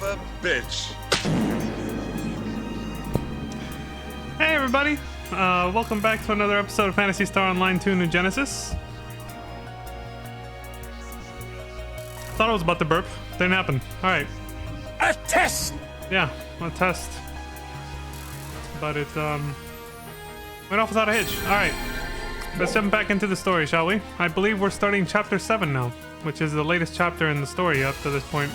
of a bitch. Hey everybody, welcome back to another episode of Phantasy Star Online 2 New Genesis. Thought I was about to burp, didn't happen. Alright. A test! Yeah, a test. But it went off without a hitch. Alright. Let's jump back into the story, shall we? I believe we're starting chapter 7 now, which is the latest chapter in the story up to this point.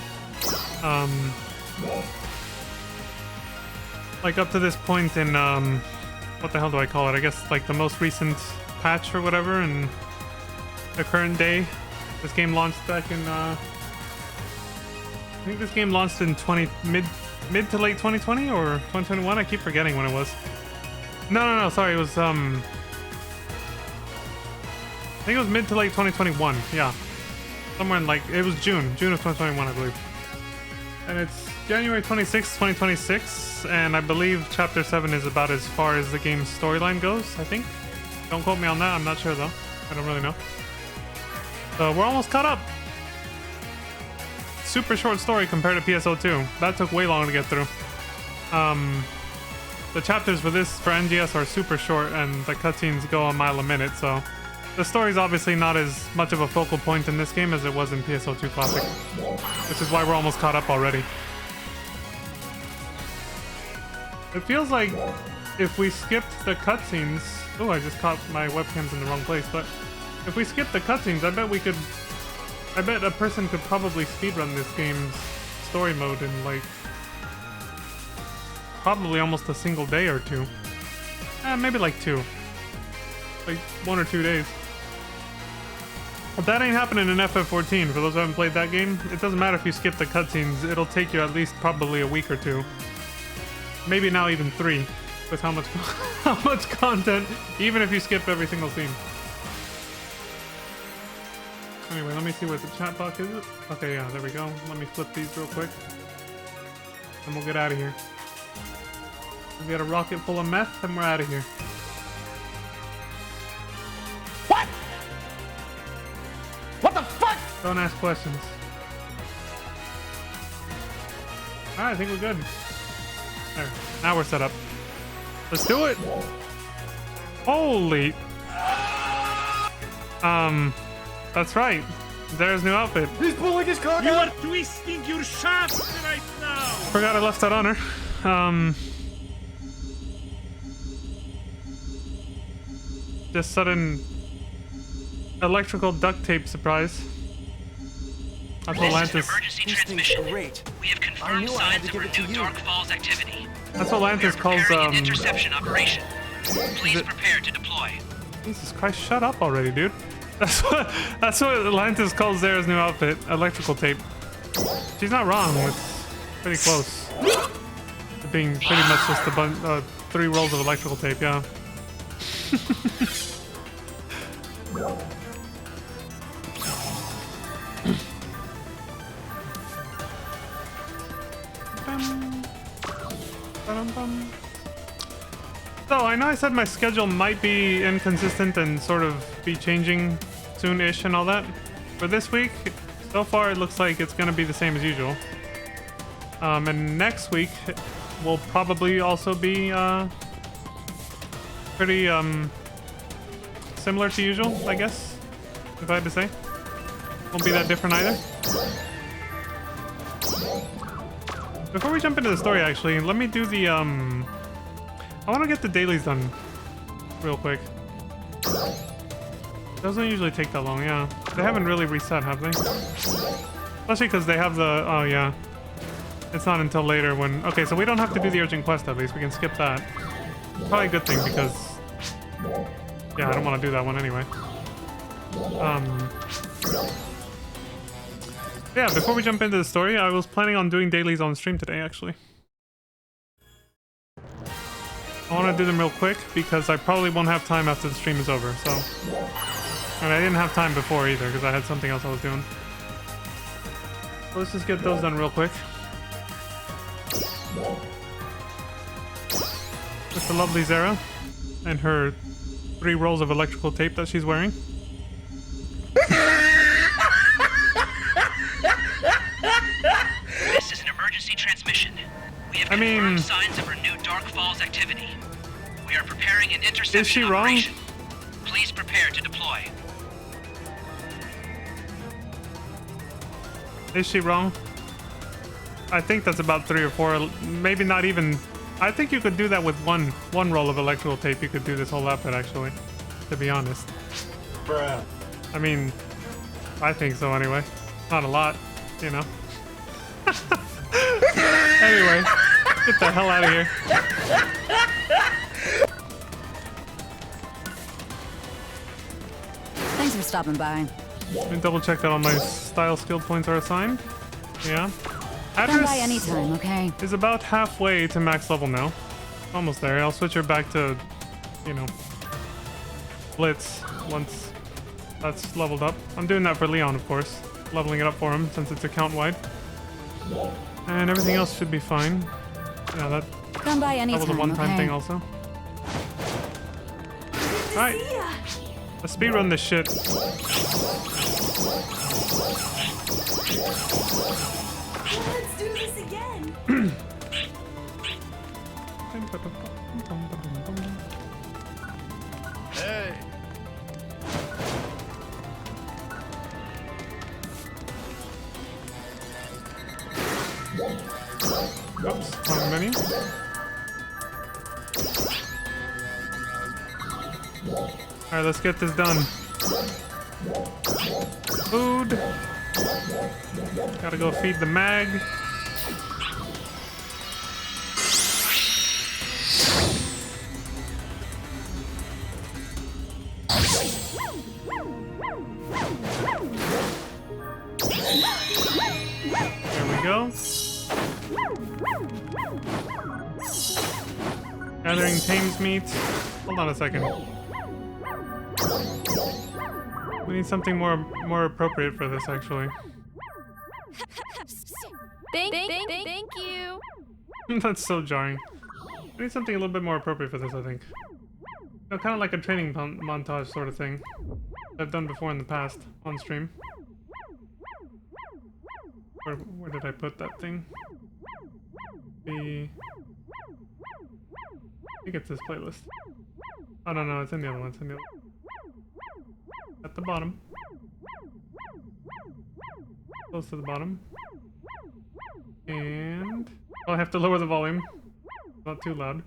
Like up to this point in, what the hell do I call it? I guess like the most recent patch or whatever in the current day. This game launched back in, I think this game launched in mid to late 2020 or 2021? I keep forgetting when it was. No, sorry, it was, I think it was mid to late 2021, yeah. Somewhere in like, it was June of 2021, I believe. And it's January 26th, 2026, and I believe Chapter 7 is about as far as the game's storyline goes, I think. Don't quote me on that, I'm not sure though. I don't really know. So we're almost caught up. Super short story compared to PSO2. That took way longer to get through. The chapters for NGS are super short, and the cutscenes go a mile a minute, so... The story's obviously not as much of a focal point in this game as it was in PSO2 Classic. Which is why we're almost caught up already. It feels like if we skipped the cutscenes... Oh, I just caught my webcams in the wrong place, but... If we skip the cutscenes, I bet a person could probably speedrun this game's story mode in like... Probably almost a single day or two. Maybe like 2. Like 1 or 2 days. But that ain't happening in FF14. For those who haven't played that game, it doesn't matter if you skip the cutscenes, it'll take you at least probably a week or 2. Maybe now even 3, with how much content, even if you skip every single scene. Anyway, let me see what the chat box is. Okay, yeah, there we go. Let me flip these real quick. And we'll get out of here. We got a rocket full of meth, and we're out of here. What? What the fuck? Don't ask questions. Alright, I think we're good. There. Now we're set up. Let's do it! Holy... That's right. There's new outfit. He's pulling his car. You are twisting your shaft right now! Forgot I left that on her. Just sudden... electrical duct tape surprise. That's what This is an Lantis... emergency transmission. We have confirmed signs of renewed Dark Falls activity. That's what Lantis calls, an interception operation. Please prepare to deploy. Jesus Christ, shut up already, dude. That's what Lantis calls Zara's new outfit, electrical tape. She's not wrong, it's pretty close. It being pretty much just a 3 rolls of electrical tape, yeah. So, I know I said my schedule might be inconsistent and sort of be changing soon-ish and all that. For this week, so far it looks like it's gonna be the same as usual. And next week will probably also be, pretty, similar to usual, I guess, if I had to say. Won't be that different either. Before we jump into the story, actually, let me do the, I want to get the dailies done real quick. Doesn't usually take that long, yeah. They haven't really reset, have they? Especially because they have the, oh yeah. It's not until later when, okay, so we don't have to do the urgent quest at least, we can skip that. Probably a good thing because, yeah, I don't want to do that one anyway. Yeah, before we jump into the story, I was planning on doing dailies on stream today, actually. I want to do them real quick because I probably won't have time after the stream is over, so... And I didn't have time before either because I had something else I was doing. So let's just get those done real quick. With the lovely Zara and her 3 rolls of electrical tape that she's wearing. This is an emergency I mean, confirmed signs of renewed Dark Falls activity. We are preparing an interception is she wrong? operation. Please prepare to deploy. Is she wrong? I think that's about 3 or 4, maybe not even. I think you could do that with one roll of electrical tape. You could do this whole outfit, actually, to be honest. Bruh. I mean, I think so anyway. Not a lot, you know. Anyway, get the hell out of here. Thanks for stopping by. Let me double check that all my style skill points are assigned. Yeah. Come Address by anytime, okay? is about halfway to max level now. Almost there. I'll switch her back to, you know, Blitz once that's leveled up. I'm doing that for Leon, of course. Leveling it up for him since it's account-wide. And everything else should be fine. Yeah, that Come by anytime, was a one-time okay? thing also. Alright. Let's speedrun this shit. Let's do this again. Hey. Oops, wrong menu. Alright, let's get this done. Food. Gotta go feed the mag. There we go. Gathering Thames meat. Hold on a second. We need something more appropriate for this, actually. Thank you. That's so jarring. We need something a little bit more appropriate for this, I think. You know, kind of like a training montage sort of thing. I've done before in the past, on stream. Where did I put that thing? I think it's this playlist. Oh, no, it's in the other one. It's in the other one. At the bottom. Close to the bottom. And... oh, I have to lower the volume. Not too loud.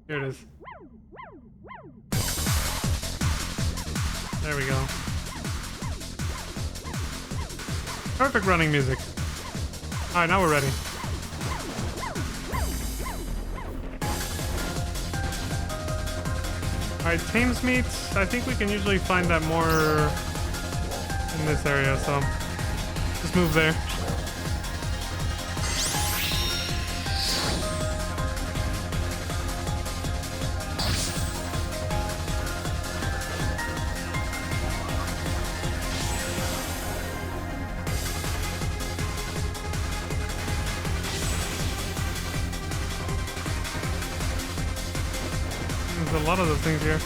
Here it is. There we go. Perfect running music. Alright, now we're ready. Alright, Thames meat. I think we can usually find that more in this area, so just move there. There's a lot of those things here.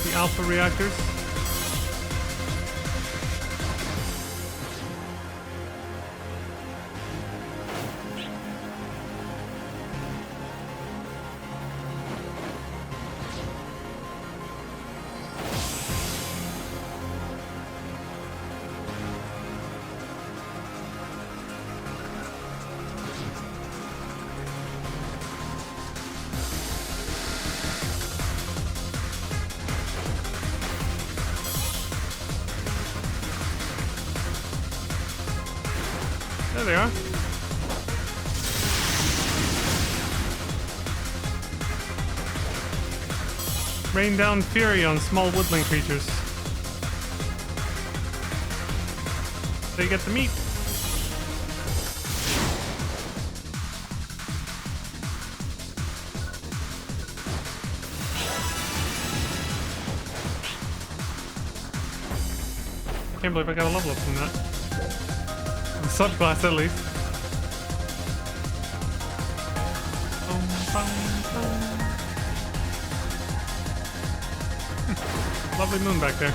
The alpha reactors. There they are. Rain down fury on small woodland creatures. So you get the meat. Can't believe I got a level up from that. Subclass at least. Lovely moon back there.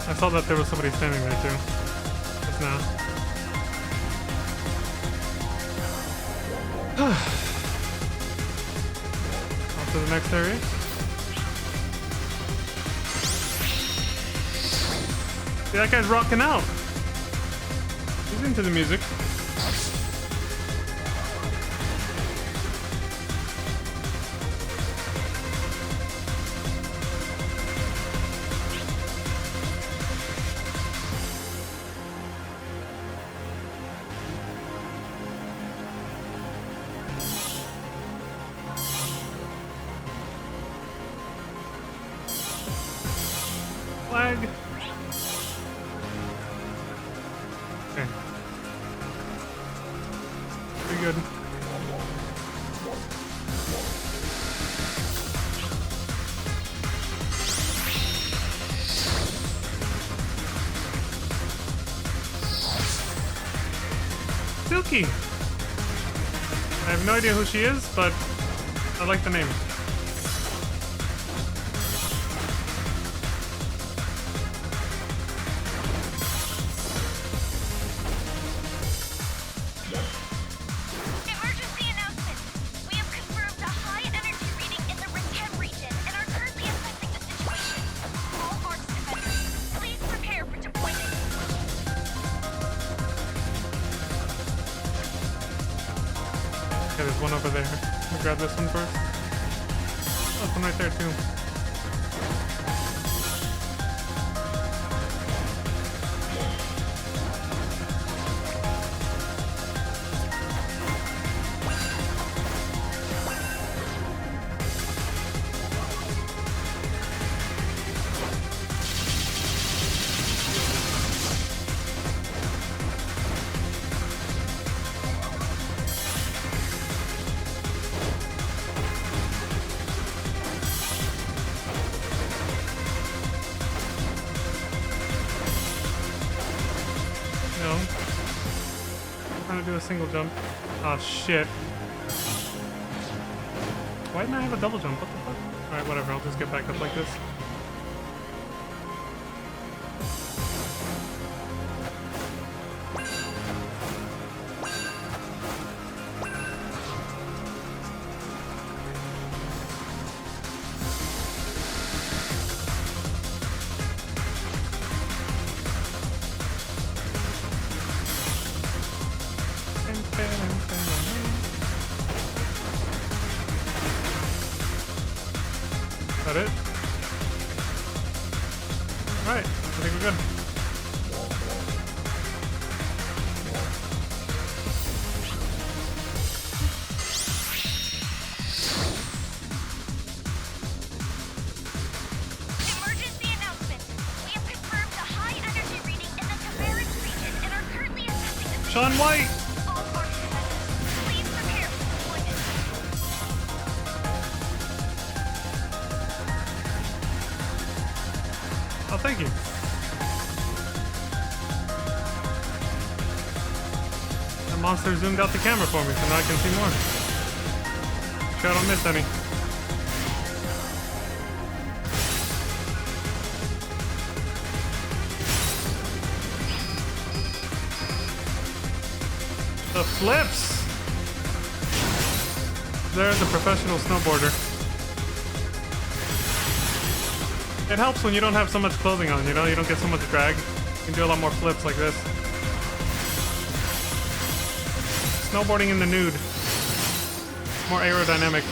I saw that there was somebody standing there too. Just now. On to the next area. See, that guy's rocking out. He's into the music. Flag. Okay. Pretty good. Silky. I have no idea who she is, but I like the name. Emergency announcement. We have confirmed a high energy reading in the Ritem region and are currently assessing the situation. All arcs defenders, please prepare for deployment. Okay, there's one over there. Let me grab this one first. Oh, there's one right there too. No. I'm trying to do a single jump. Oh shit. Why didn't I have a double jump? What the fuck? Alright, whatever, I'll just get back up like this. Is that it? Alright, I think we're good. Emergency announcement. We have confirmed a high energy reading in the Tavares region and are currently assessing the Sean White! all arcs defenders, please prepare for deployment. Oh, thank you. The monster zoomed out the camera for me, so now I can see more. Sure I don't miss any. The flips! There's a professional snowboarder. It helps when you don't have so much clothing on, you know? You don't get so much drag. You can do a lot more flips like this. Snowboarding in the nude. More aerodynamic.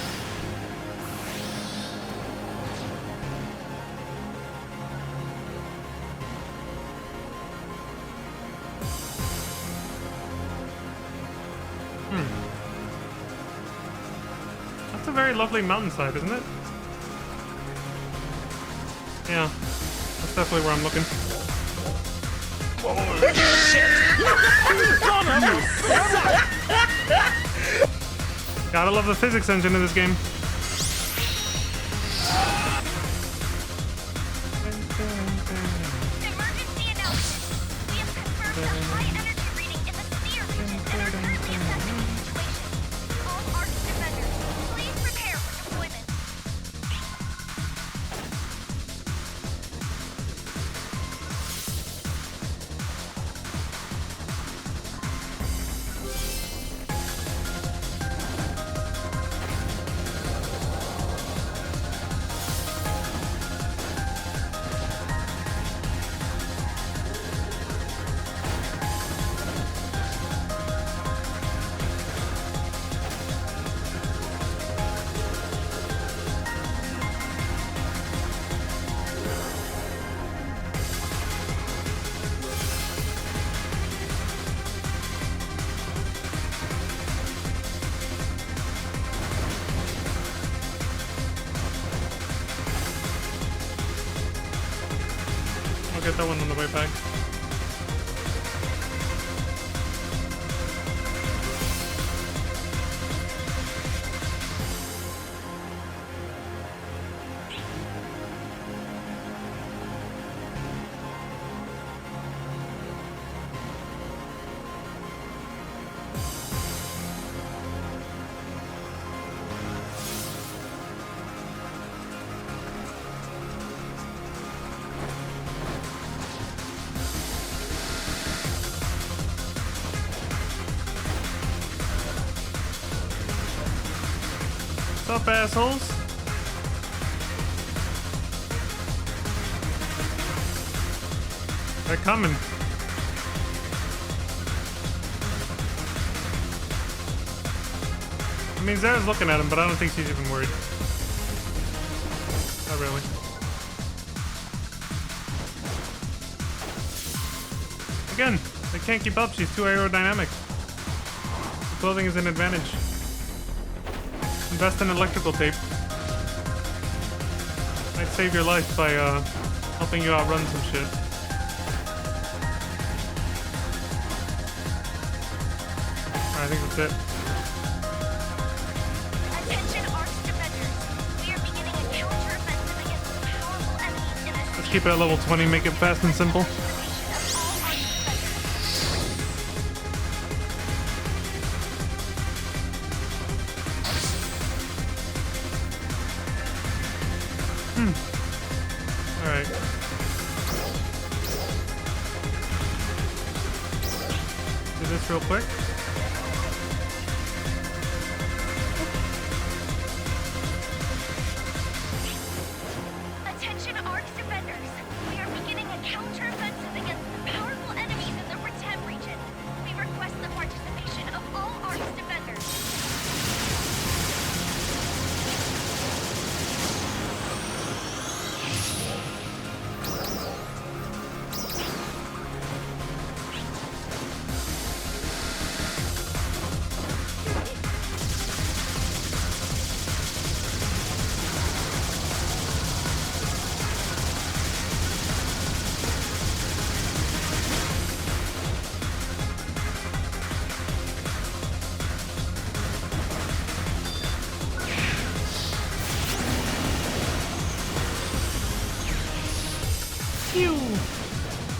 That's a very lovely mountainside, isn't it? Yeah, that's definitely where I'm looking. Gotta love the physics engine in this game. Emergency announcement. We have confirmed a high energy reading in the Sphere region and are currently assessing the situation. All arcs defenders, please prepare for deployment. get that one on the way back. What's up, assholes? They're coming. I mean, Zara's looking at him, but I don't think she's even worried. Not really. Again, they can't keep up. She's too aerodynamic. The clothing is an advantage. Invest in electrical tape. Might save your life by helping you outrun some shit. Alright, I think that's it. Attention Arch Defenders. We are beginning a counter-offensive against powerful enemies in this Let's keep it at level 20, make it fast and simple. Alright. Do this real quick. Attention Arch Defenders. We are beginning a counter-offensive against powerful enemies in the Retem region. We request the participation of all Arch Defenders.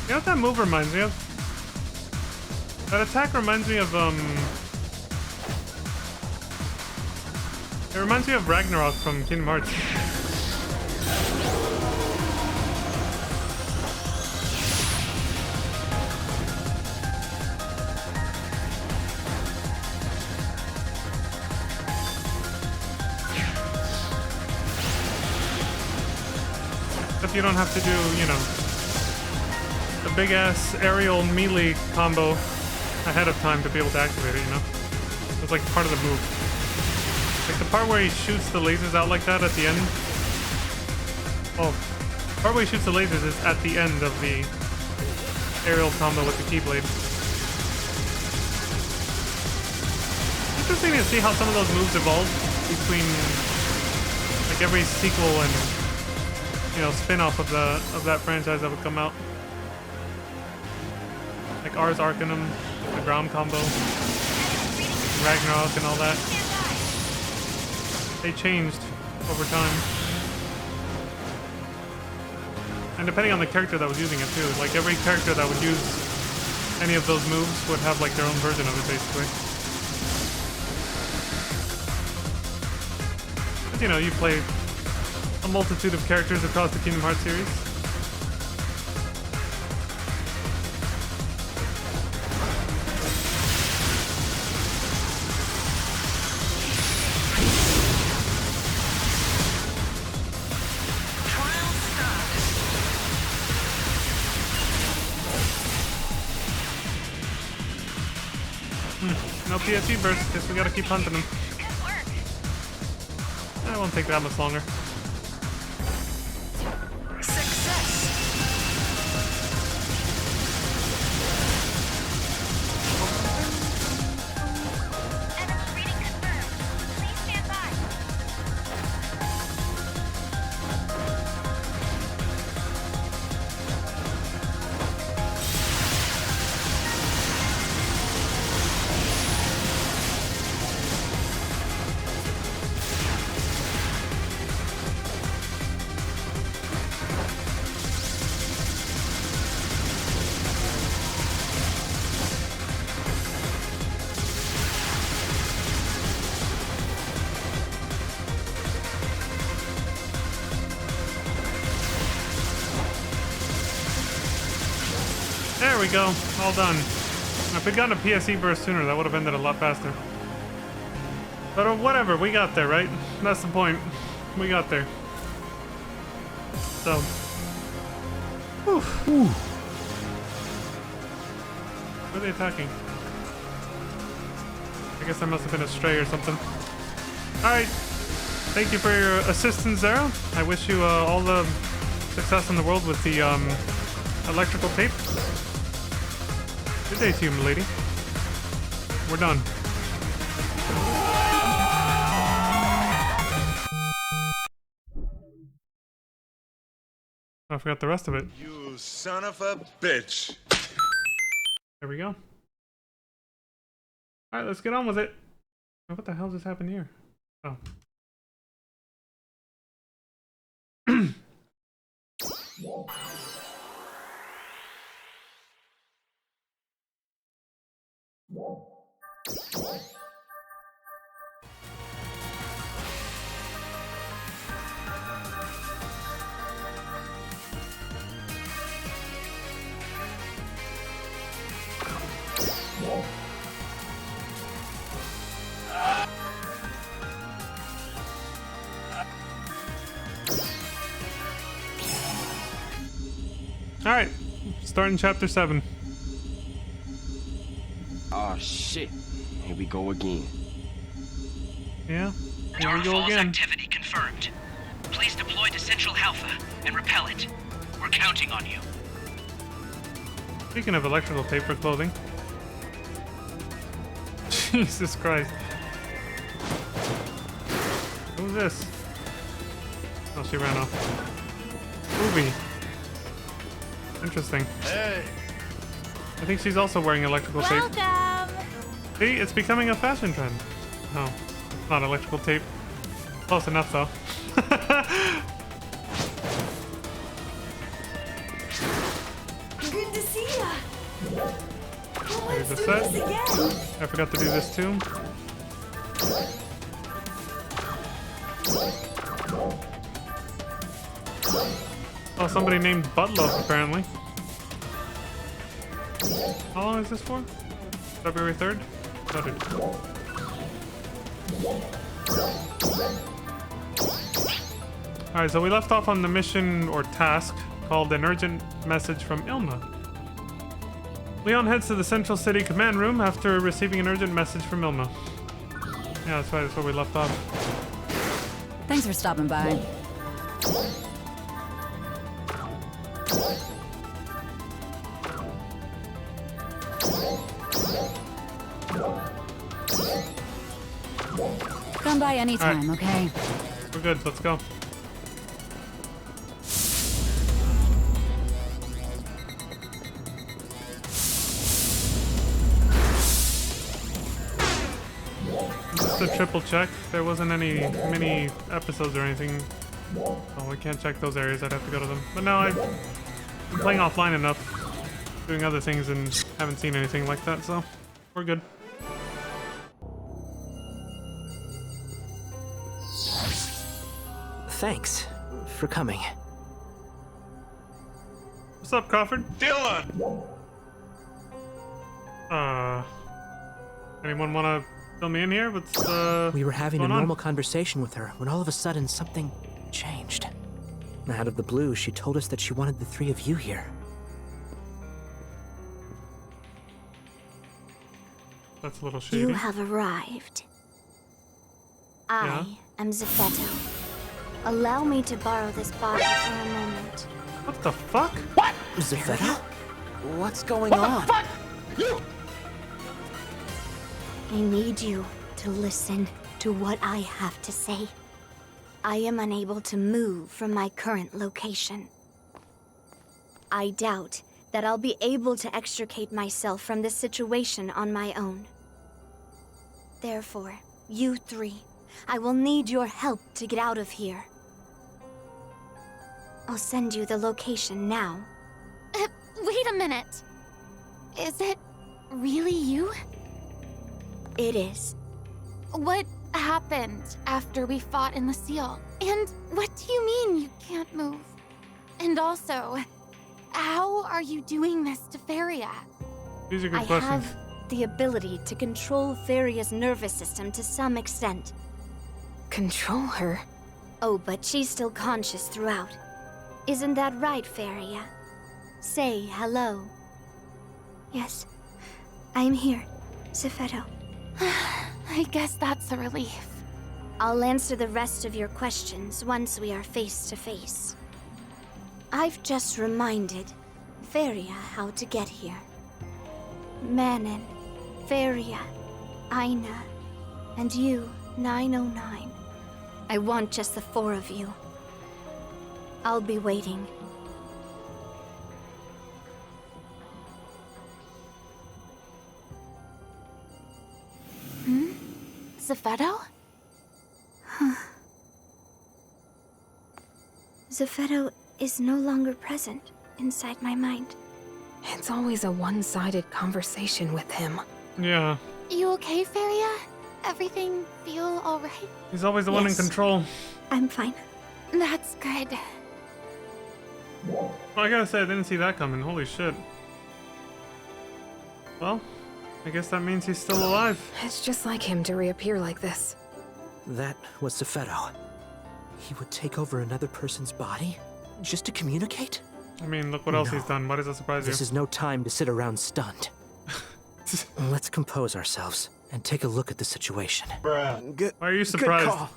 You know what that move reminds me of? That attack reminds me of, it reminds me of Ragnarok from Kingdom Hearts. Except you don't have to do, you know, the big ass aerial melee combo ahead of time to be able to activate it, you know? It's like part of the move. Like the part where he shoots the lasers out like that at the end. Oh, the part where he shoots the lasers is at the end of the aerial combo with the Keyblade. Interesting to see how some of those moves evolve between like every sequel and, you know, spin-off of that franchise that would come out. Like Ars Arcanum, the ground combo, Ragnarok and all that. They changed over time. And depending on the character that was using it too. Like every character that would use any of those moves would have like their own version of it basically. But you know, you play a multitude of characters across the Kingdom Hearts series. No PSE burst, guess we gotta keep hunting them. Good work. It won't take that much longer. Enemy reading confirmed. Please stand by. we go. All done. If we'd gotten a PSE burst sooner, that would have ended a lot faster. But whatever, we got there, right? That's the point. We got there. So. Whew. Who are they attacking? I guess I must have been a stray or something. Alright. Thank you for your assistance, Zara. I wish you all the success in the world with the electrical tape. Good day to you, milady. We're done. I forgot the rest of it. You son of a bitch. There we go. Alright, let's get on with it. What the hell just happened here? Oh. Alright, starting chapter 7. Oh shit. Here we go again. Yeah, here Dark we go Falls again. activity confirmed. Please deploy to Central Alpha and repel it. We're counting on you. Speaking of electrical tape for clothing. Jesus Christ. Who's this? Oh, she ran off. Ruby. Interesting. Hey. I think she's also wearing electrical tape. Welcome. See, it's becoming a fashion trend. Oh, not electrical tape. Close enough, though. Good to see ya. There's the set. I forgot to do this too. Oh, somebody named Butloaf, apparently. How long is this for? February 3rd? Noted. Alright, so we left off on the mission or task called an urgent message from Ilma. Leon heads to the Central City command room after receiving an urgent message from Ilma. Yeah, that's right, that's where we left off. Thanks for stopping by. Come by anytime, okay? We're good, let's go. Just a triple check. There wasn't any mini episodes or anything. Oh, we can't check those areas. I'd have to go to them. But no, I've been playing offline enough, doing other things, and haven't seen anything like that, so we're good. Thanks for coming. What's up, Crawford? Dylan. Anyone want to fill me in here? What's We were having a going on? normal conversation with her when all of a sudden something changed. Out of the blue, she told us that she wanted the three of you here. That's a little shady. You have arrived. I am Zephetto. Allow me to borrow this body for a moment. What the fuck? Zephetto? What's going on? I need you to listen to what I have to say. I am unable to move from my current location. I doubt that I'll be able to extricate myself from this situation on my own. Therefore, you three, I will need your help to get out of here. I'll send you the location now. Wait a minute. Is it really you? It is. What happened after we fought in the seal? And what do you mean you can't move? And also, how are you doing this to Feria? These are good I questions. have the ability to control Feria's nervous system to some extent. Control her? Oh, but she's still conscious throughout. Isn't that right, Feria? Say hello. Yes, I'm here, Zephetto. I guess that's a relief. I'll answer the rest of your questions once we are face to face. I've just reminded Feria how to get here. Manon, Feria, Aina, and you, 909. I want just the 4 of you. I'll be waiting. Zephetto? Zephetto is no longer present inside my mind. It's always a one-sided conversation with him. Yeah. You okay, Feria? Everything feel alright? He's always the one in Yes. control. I'm fine. That's good. Well, I gotta say, I didn't see that coming. Holy shit. Well, I guess that means he's still alive. It's just like him to reappear like this. That was Zephetto. He would take over another person's body? Just to communicate? I mean, look what else No. he's done. Why does that surprise you? This is no time to sit around stunned. Let's compose ourselves and take a look at the situation. Good. Why are you Good surprised call.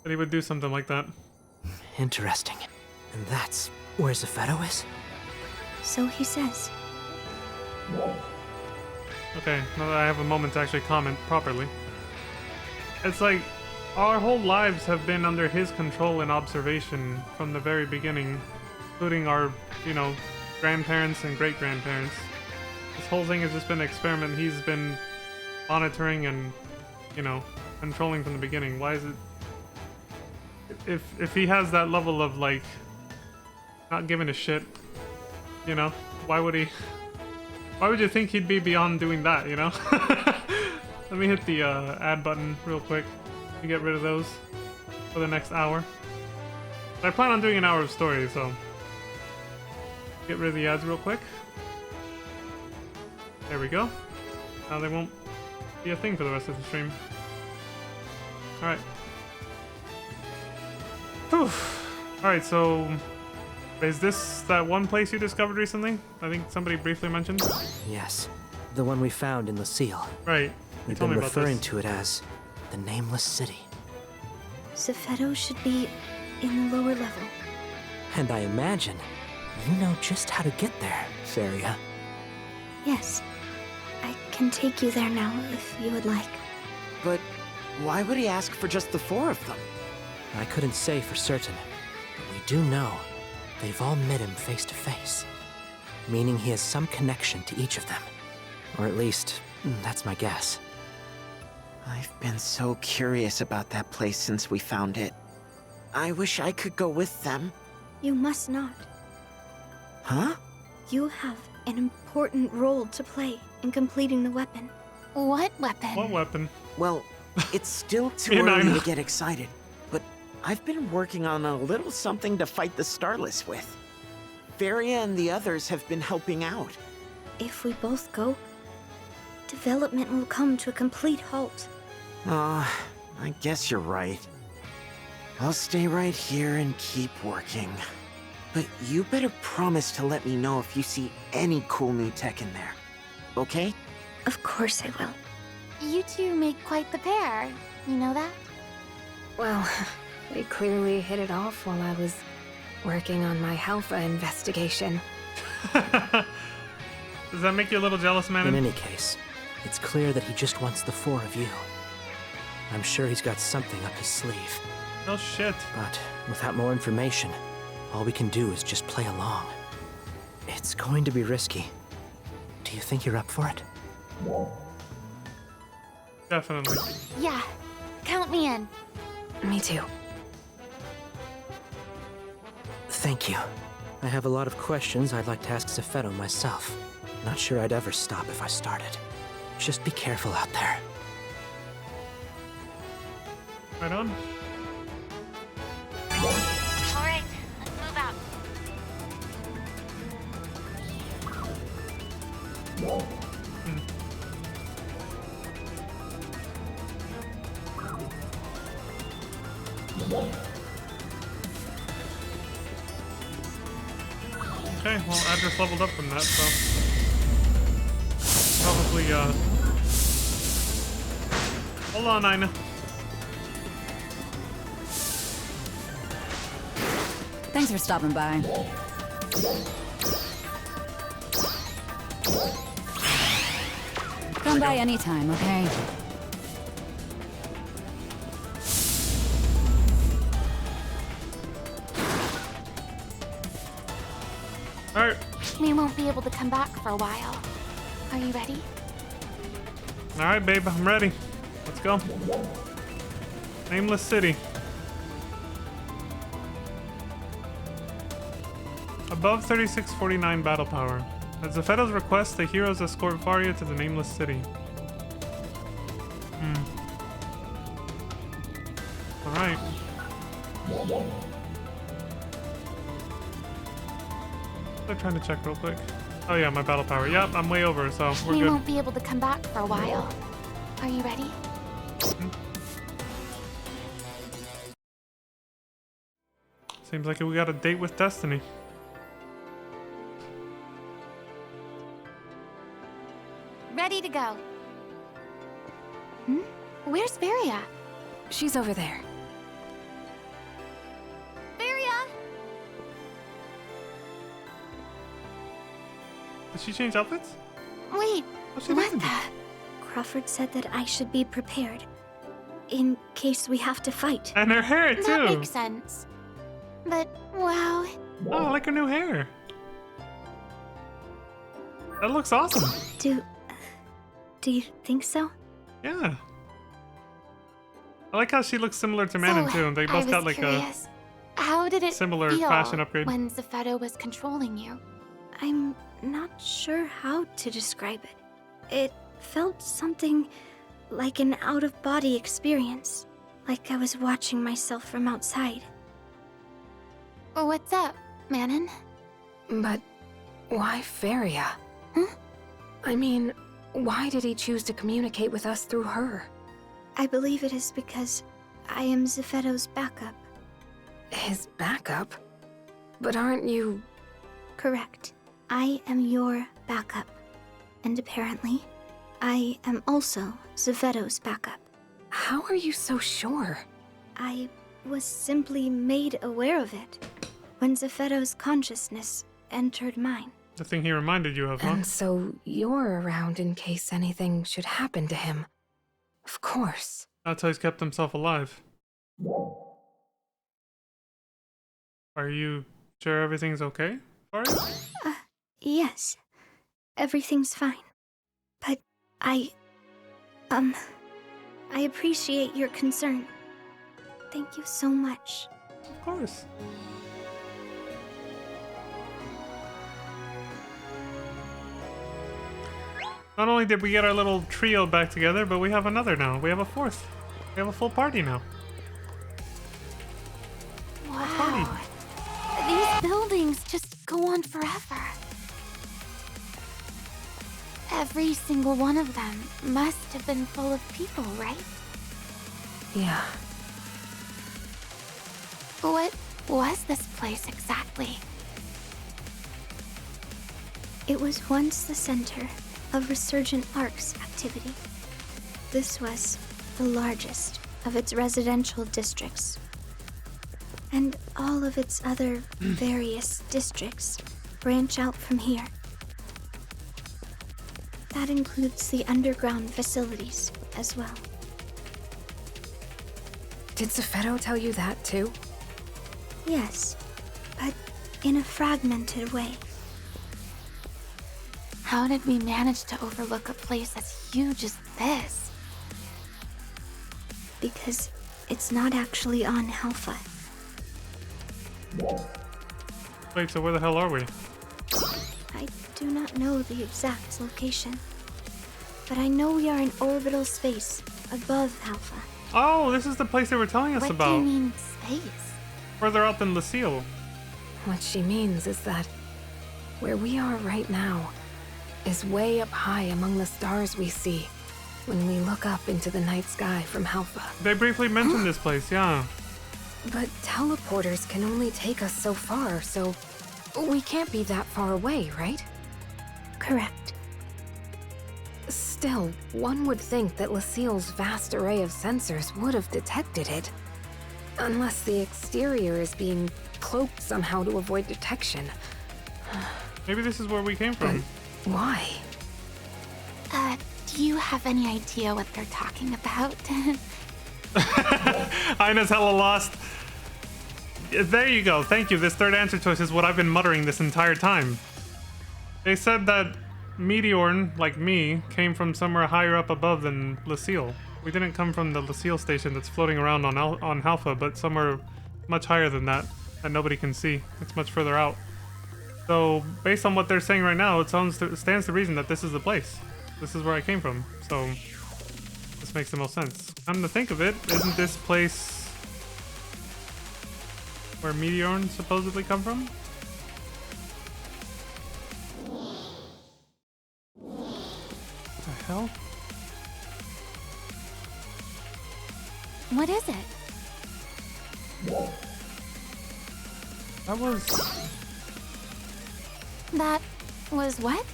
that he would do something like that? Interesting. And that's where Zephetto is? So he says. Okay, now that I have a moment to actually comment properly. It's like, our whole lives have been under his control and observation from the very beginning, including our, grandparents and great-grandparents. This whole thing has just been an experiment he's been monitoring and, controlling from the beginning. Why is it... If he has that level of, not giving a shit, why would he... Why would you think he'd be beyond doing that, Let me hit the add button real quick to get rid of those for the next hour. But I plan on doing an hour of story, so get rid of the ads real quick. There we go. Now they won't be a thing for the rest of the stream. Alright. Alright, so is this that one place you discovered recently? I think somebody briefly mentioned. Yes. The one we found in Lucille. Right. We've Tell been me about referring this. to it as the Nameless City. Zephetto should be in the lower level. And I imagine you know just how to get there, Feria. Yes. I can take you there now if you would like. But why would he ask for just the 4 of them? I couldn't say for certain, but we do know they've all met him face to face, meaning he has some connection to each of them. Or at least, that's my guess. I've been so curious about that place since we found it. I wish I could go with them. You must not. Huh? You have an important role to play in completing the weapon. What weapon? What weapon? Well, it's still too Me and early Aina. to get excited, but I've been working on a little something to fight the Starless with. Feria and the others have been helping out. If we both go, development will come to a complete halt. I guess you're right. I'll stay right here and keep working. But you better promise to let me know if you see any cool new tech in there. Okay? Of course I will. You two make quite the pair. You know that? Well, we clearly hit it off while I was working on my Halpha investigation. Does that make you a little jealous, man? In any case, it's clear that he just wants the 4 of you. I'm sure he's got something up his sleeve. Oh shit. But without more information, all we can do is just play along. It's going to be risky. Do you think you're up for it? Definitely. Yeah. Count me in. Me too. Thank you. I have a lot of questions I'd like to ask Zephetto myself. Not sure I'd ever stop if I started. Just be careful out there. Right on. All right, let's move out. Okay, well, Adris leveled up from that, so probably hold on, Ina. Thanks for stopping by. Come by anytime, okay? Alright. We won't be able to come back for a while. Are you ready? Alright, babe, I'm ready. Let's go. Nameless City. Above 3649 battle power. At Zepheda's request, the heroes escort Faria to the Nameless City. Alright. I'm trying to check real quick. Oh yeah, my battle power. Yep, I'm way over, so we're We good. won't be able to come back for a while. Are you ready? Seems like we got a date with Destiny. Ready to go. Where's Varia? She's over there. Varia! Did she change outfits? Wait, What's she what doing? the? Crawford said that I should be prepared. In case we have to fight. And her hair, That too! makes sense. But, wow. Oh, I like her new hair. That looks awesome. Do you think so? Yeah. I like how she looks similar to Manon, too, and they both got like curious. How did it similar feel fashion upgrade. when Zephedo was controlling you? I'm not sure how to describe it. It felt something like an out-of-body experience. Like I was watching myself from outside. What's up, Manon? But why Faria? Huh? I mean, why did he choose to communicate with us through her? I believe it is because I am Zephedo's backup. His backup? But aren't you... Correct. I am your backup. And apparently, I am also Zephedo's backup. How are you so sure? I was simply made aware of it when Zephedo's consciousness entered mine. The thing he reminded you of, huh? And so you're around in case anything should happen to him. Of course. That's how he's kept himself alive. Are you sure everything's okay for you? Yes. Everything's fine. But I appreciate your concern. Thank you so much. Of course. Not only did we get our little trio back together, but we have another now. We have a fourth. We have a full party now. Wow. These buildings just go on forever. Every single one of them must have been full of people, right? Yeah. What was this place exactly? It was once the center of Resurgent Ark's activity. This was the largest of its residential districts. And all of its other various districts branch out from here. That includes the underground facilities as well. Did Zephedo tell you that too? Yes, but in a fragmented way. How did we manage to overlook a place as huge as this? Because it's not actually on Halpha. Wait, so where the hell are we? I do not know the exact location, but I know we are in orbital space above Halpha. Oh, this is the place they were telling us What about. do you mean, space? Further up than Lucille. What she means is that where we are right now is way up high among the stars we see when we look up into the night sky from Halpha. They briefly mentioned this place, yeah. But teleporters can only take us so far, so We can't be that far away, right? Correct. Still, one would think that Lucille's vast array of sensors would have detected it. Unless the exterior is being cloaked somehow to avoid detection. Maybe this is where we came from. But why? Do you have any idea what they're talking about? Ina's hella lost. There you go. Thank you. This third answer choice is what I've been muttering this entire time. They said that Meteorn, like me, came from somewhere higher up above than Lucille. We didn't come from the Lucille station that's floating around on Alpha, but somewhere much higher than that nobody can see. It's much further out. So, based on what they're saying right now, it stands to reason that this is the place. This is where I came from. So, this makes the most sense. Come to think of it, isn't this place where Meteorn supposedly come from? What the hell? What is it? That was what?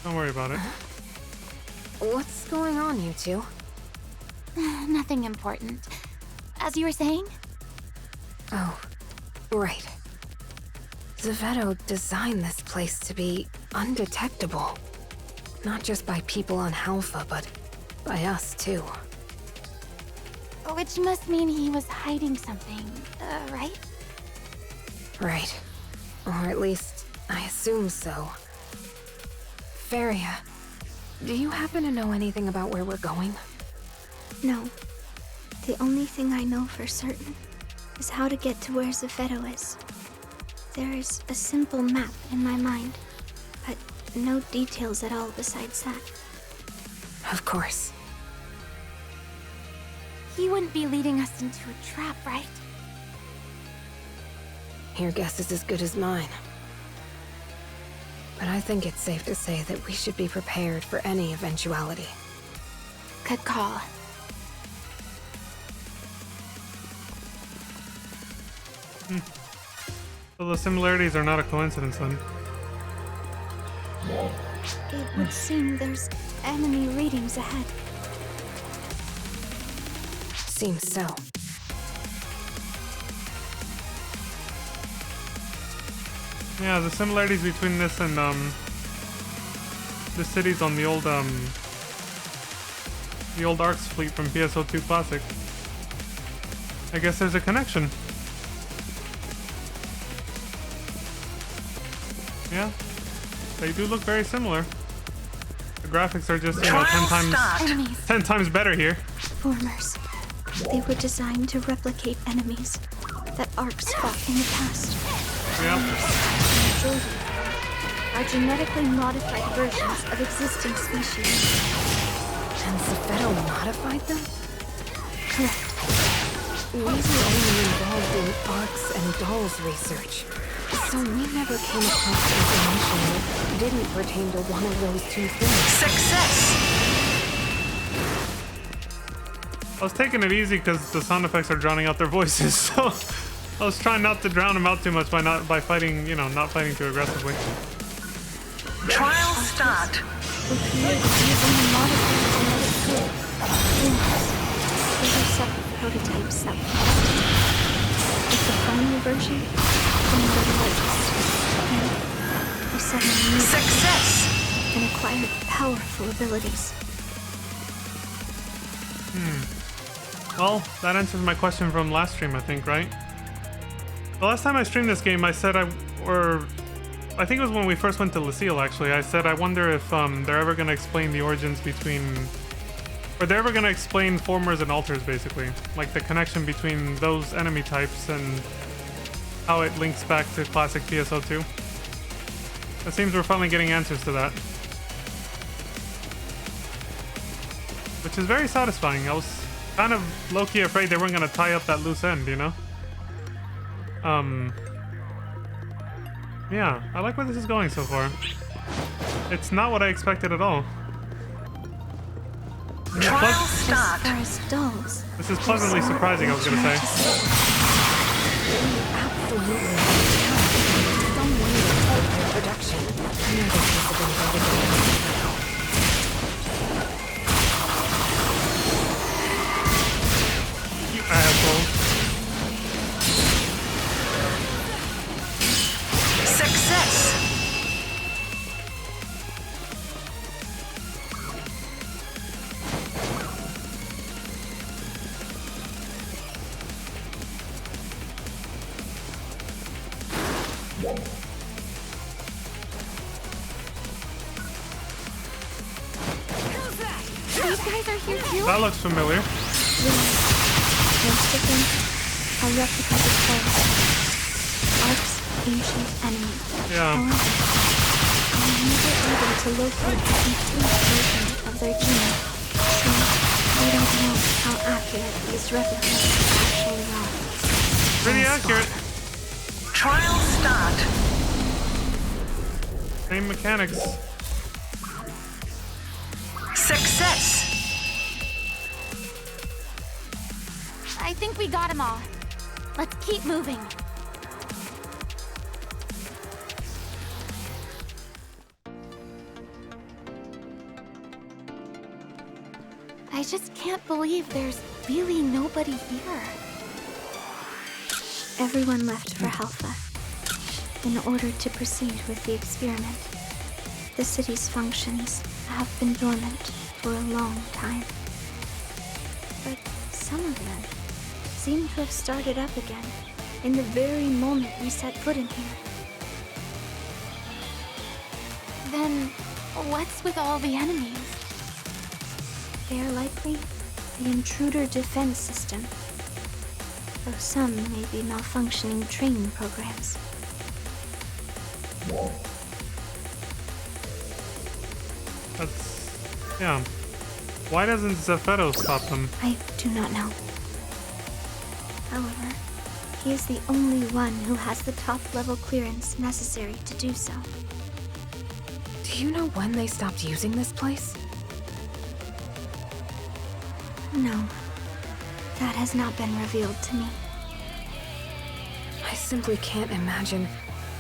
Don't worry about it. What's going on, you two? Nothing important. As you were saying? Oh, right. Zevetto designed this place to be undetectable. Not just by people on Alpha, but by us too. Which must mean he was hiding something, right? Right. Or at least, I assume so. Feria, do you happen to know anything about where we're going? No. The only thing I know for certain is how to get to where Zevetto is. There is a simple map in my mind, but no details at all besides that. Of course. He wouldn't be leading us into a trap, right? Your guess is as good as mine. But I think it's safe to say that we should be prepared for any eventuality. Good call. So the similarities are not a coincidence then. It would seem there's enemy readings ahead. Seems so. Yeah, the similarities between this and the cities on the old Arcs fleet from PSO2 Classic. I guess there's a connection. Yeah, they do look very similar. The graphics are just, you know, 10 times better here. Formers. They were designed to replicate enemies that Arcs fought in the past. Yeah. The majority are genetically modified versions of existing species. And Zevetto modified them? Correct. We were only involved in Arcs and Dolls research, so we never came across information that didn't pertain to one of those two things. Success! I was taking it easy because the sound effects are drowning out their voices, so I was trying not to drown them out too much by fighting, you know, not fighting too aggressively. Trial start. We created using a modified genetic code. These are separate prototypes that we tested. With the final version, from the largest. And we suddenly knew Success! and acquired powerful abilities. Well, that answers my question from last stream, I think, right? The last time I streamed this game, I said I think it was when we first went to Lucille, actually. I said I wonder if they're ever going to explain the origins between... Or they're ever going to explain Formers and Alters, basically. Like the connection between those enemy types and how it links back to classic PSO2. It seems we're finally getting answers to that. Which is very satisfying. I was kind of low-key afraid they weren't going to tie up that loose end, you know? Yeah, I like where this is going so far. It's not what I expected at all. Trial As start. far as dolls, This is pleasantly surprising, I was gonna say. Absolutely. Some way to halt their production. Another piece of info to get out. You asshole. Success! These guys are here too? That looks familiar. Most of them are replicas of foes. Ark's ancient enemy. Yeah. However, I'm never able to locate the complete version of their genome, so we don't know how accurate these replicas actually are. Pretty accurate. Trial start. Same mechanics. Success! I think we got them all. Let's keep moving. I just can't believe there's really nobody here. Everyone left for Halpha in order to proceed with the experiment. The city's functions have been dormant for a long time. But some of them seem to have started up again in the very moment we set foot in here. Then, what's with all the enemies? They are likely the intruder defense system, though some may be malfunctioning training programs. That's... yeah. Why doesn't Zepheto stop them? I do not know. However, he is the only one who has the top-level clearance necessary to do so. Do you know when they stopped using this place? No, that has not been revealed to me. I simply can't imagine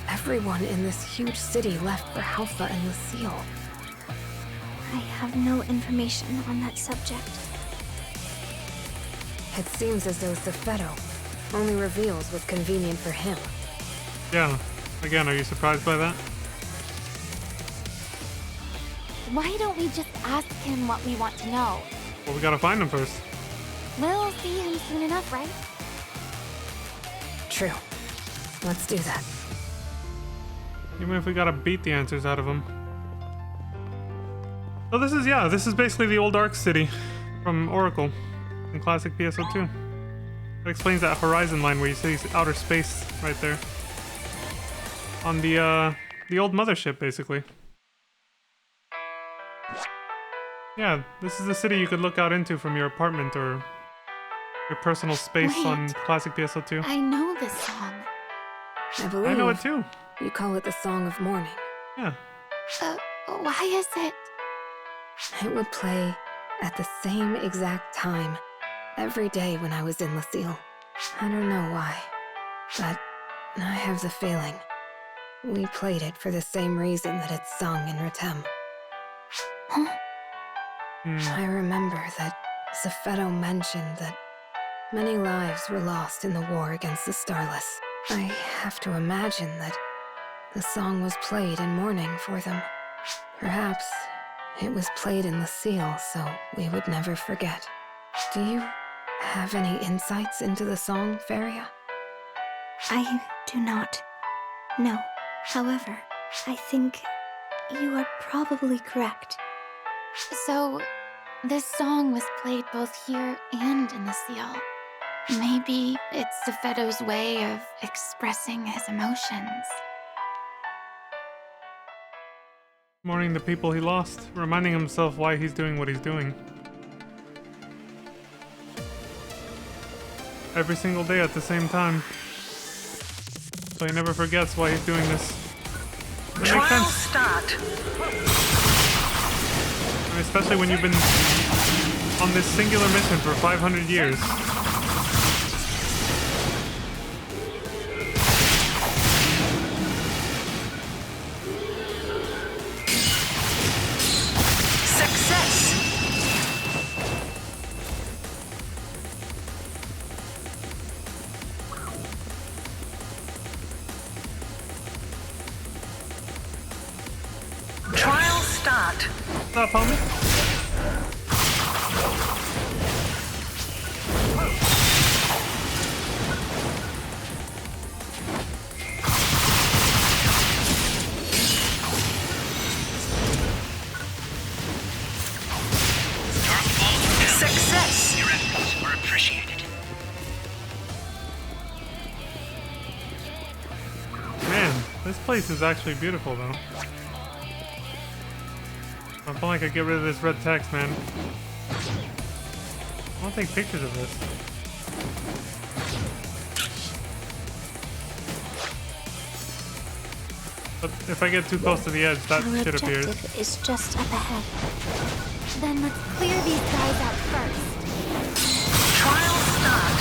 everyone in this huge city left for Halpha and Lucille. I have no information on that subject. It seems as though Zepheto only reveals what's convenient for him. Yeah. Again, are you surprised by that? Why don't we just ask him what we want to know? Well, we gotta find him first. We'll see him soon enough, right? True. Let's do that. Even if we gotta beat the answers out of him. So this is, yeah, this is basically the old Ark City from Oracle in classic PSO2. That explains that horizon line where you see outer space right there. On the old mothership, basically. Yeah, this is the city you could look out into from your apartment or your personal space Wait. on classic PSO2. I know this song. I believe I know it too. you call it the Song of Morning. Yeah. Why is it? It would play at the same exact time every day when I was in Lucille. I don't know why, but I have the feeling we played it for the same reason that it's sung in Retem. Huh? I remember that Zepheto mentioned that many lives were lost in the war against the Starless. I have to imagine that the song was played in mourning for them. Perhaps it was played in Lucille so we would never forget. Do you have any insights into the song, Feria? I do not. No. However, I think you are probably correct. So, this song was played both here and in the seal. Maybe it's Zepheto's way of expressing his emotions. Mourning the people he lost, reminding himself why he's doing what he's doing. Every single day at the same time. So he never forgets why he's doing this. That makes Trial sense. start. And especially when you've been on this singular mission for 500 years. Success! Trial start. What's up, homie? Success! Your efforts are appreciated. Man, this place is actually beautiful, though. I feel like I get rid of this red text, man. I want to take pictures of this. But if I get too close to the edge, that Our shit appears. objective is just up ahead. Then let's clear these guys out first. Trial start.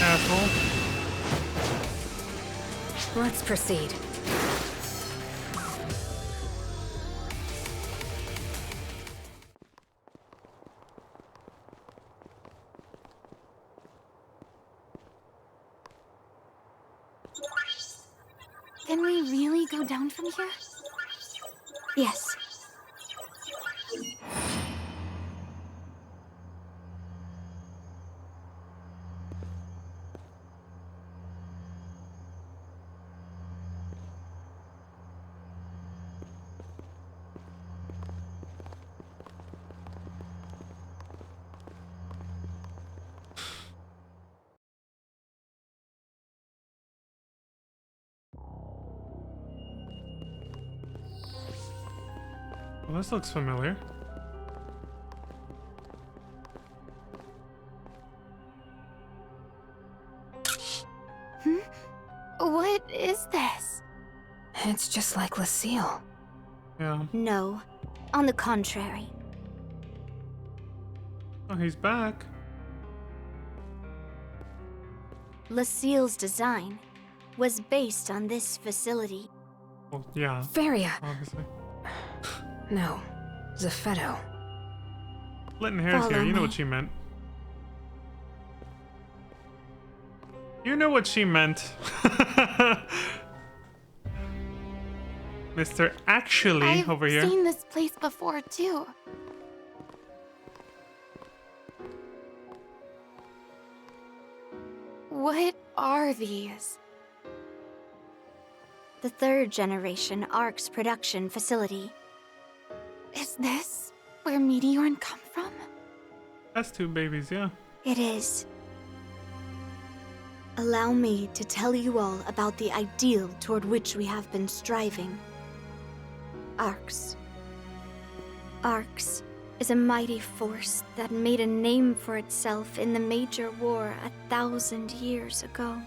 Asshole. Let's proceed. Can we really go down from here? Yes. Well, this looks familiar. What is this? It's just like Lucille. Yeah. No. On the contrary. Oh, he's back. Lucille's design was based on this facility. Well, yeah. Varia. Obviously. No. Zepheto. Linton Harris here. Follow You know me. what she meant. You know what she meant. Mr. Actually I've over here. seen this place before, too. What are these? The third generation ARC's production facility. Is this where Meteorn come from? That's two babies, yeah. It is. Allow me to tell you all about the ideal toward which we have been striving. ARCs. ARCs is a mighty force that made a name for itself in the major war 1,000 years ago.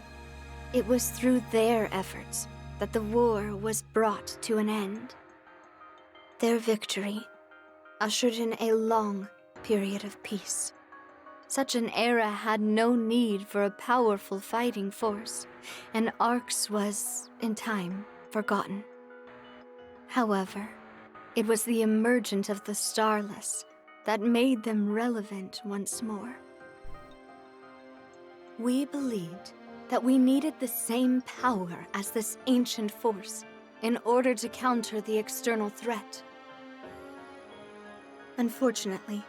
It was through their efforts that the war was brought to an end. Their victory ushered in a long period of peace. Such an era had no need for a powerful fighting force, and ARCS was, in time, forgotten. However, it was the emergence of the Starless that made them relevant once more. We believed that we needed the same power as this ancient force in order to counter the external threat. Unfortunately,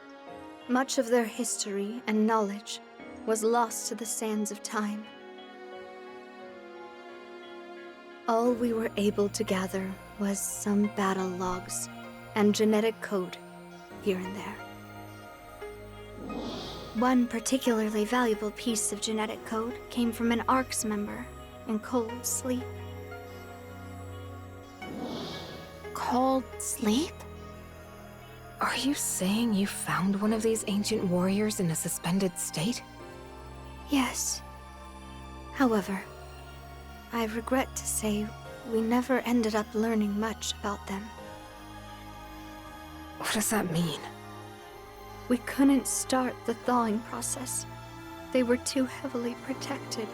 much of their history and knowledge was lost to the sands of time. All we were able to gather was some battle logs and genetic code here and there. One particularly valuable piece of genetic code came from an ARCS member in cold sleep. Cold sleep? Are you saying you found one of these ancient warriors in a suspended state? Yes. However, I regret to say we never ended up learning much about them. What does that mean? We couldn't start the thawing process. They were too heavily protected.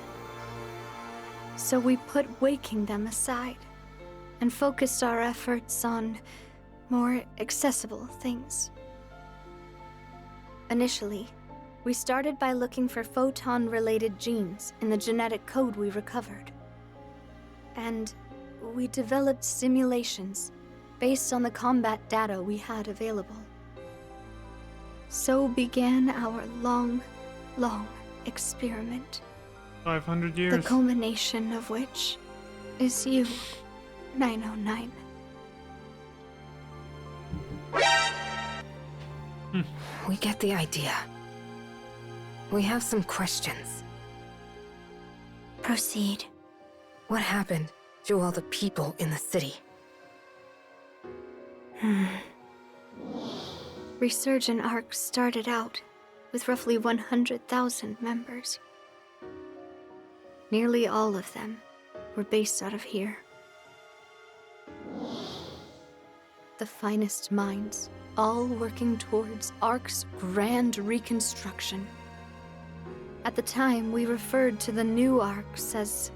So we put waking them aside and focused our efforts on more accessible things. Initially, we started by looking for photon-related genes in the genetic code we recovered. And we developed simulations based on the combat data we had available. So began our long, long experiment. 500 years. The culmination of which is you, 909. We get the idea. We have some questions. Proceed. What happened to all the people in the city? Resurgent ARC started out with roughly 100,000 members. Nearly all of them were based out of here. The finest minds, all working towards ARC's grand reconstruction. At the time, we referred to the new ARCs as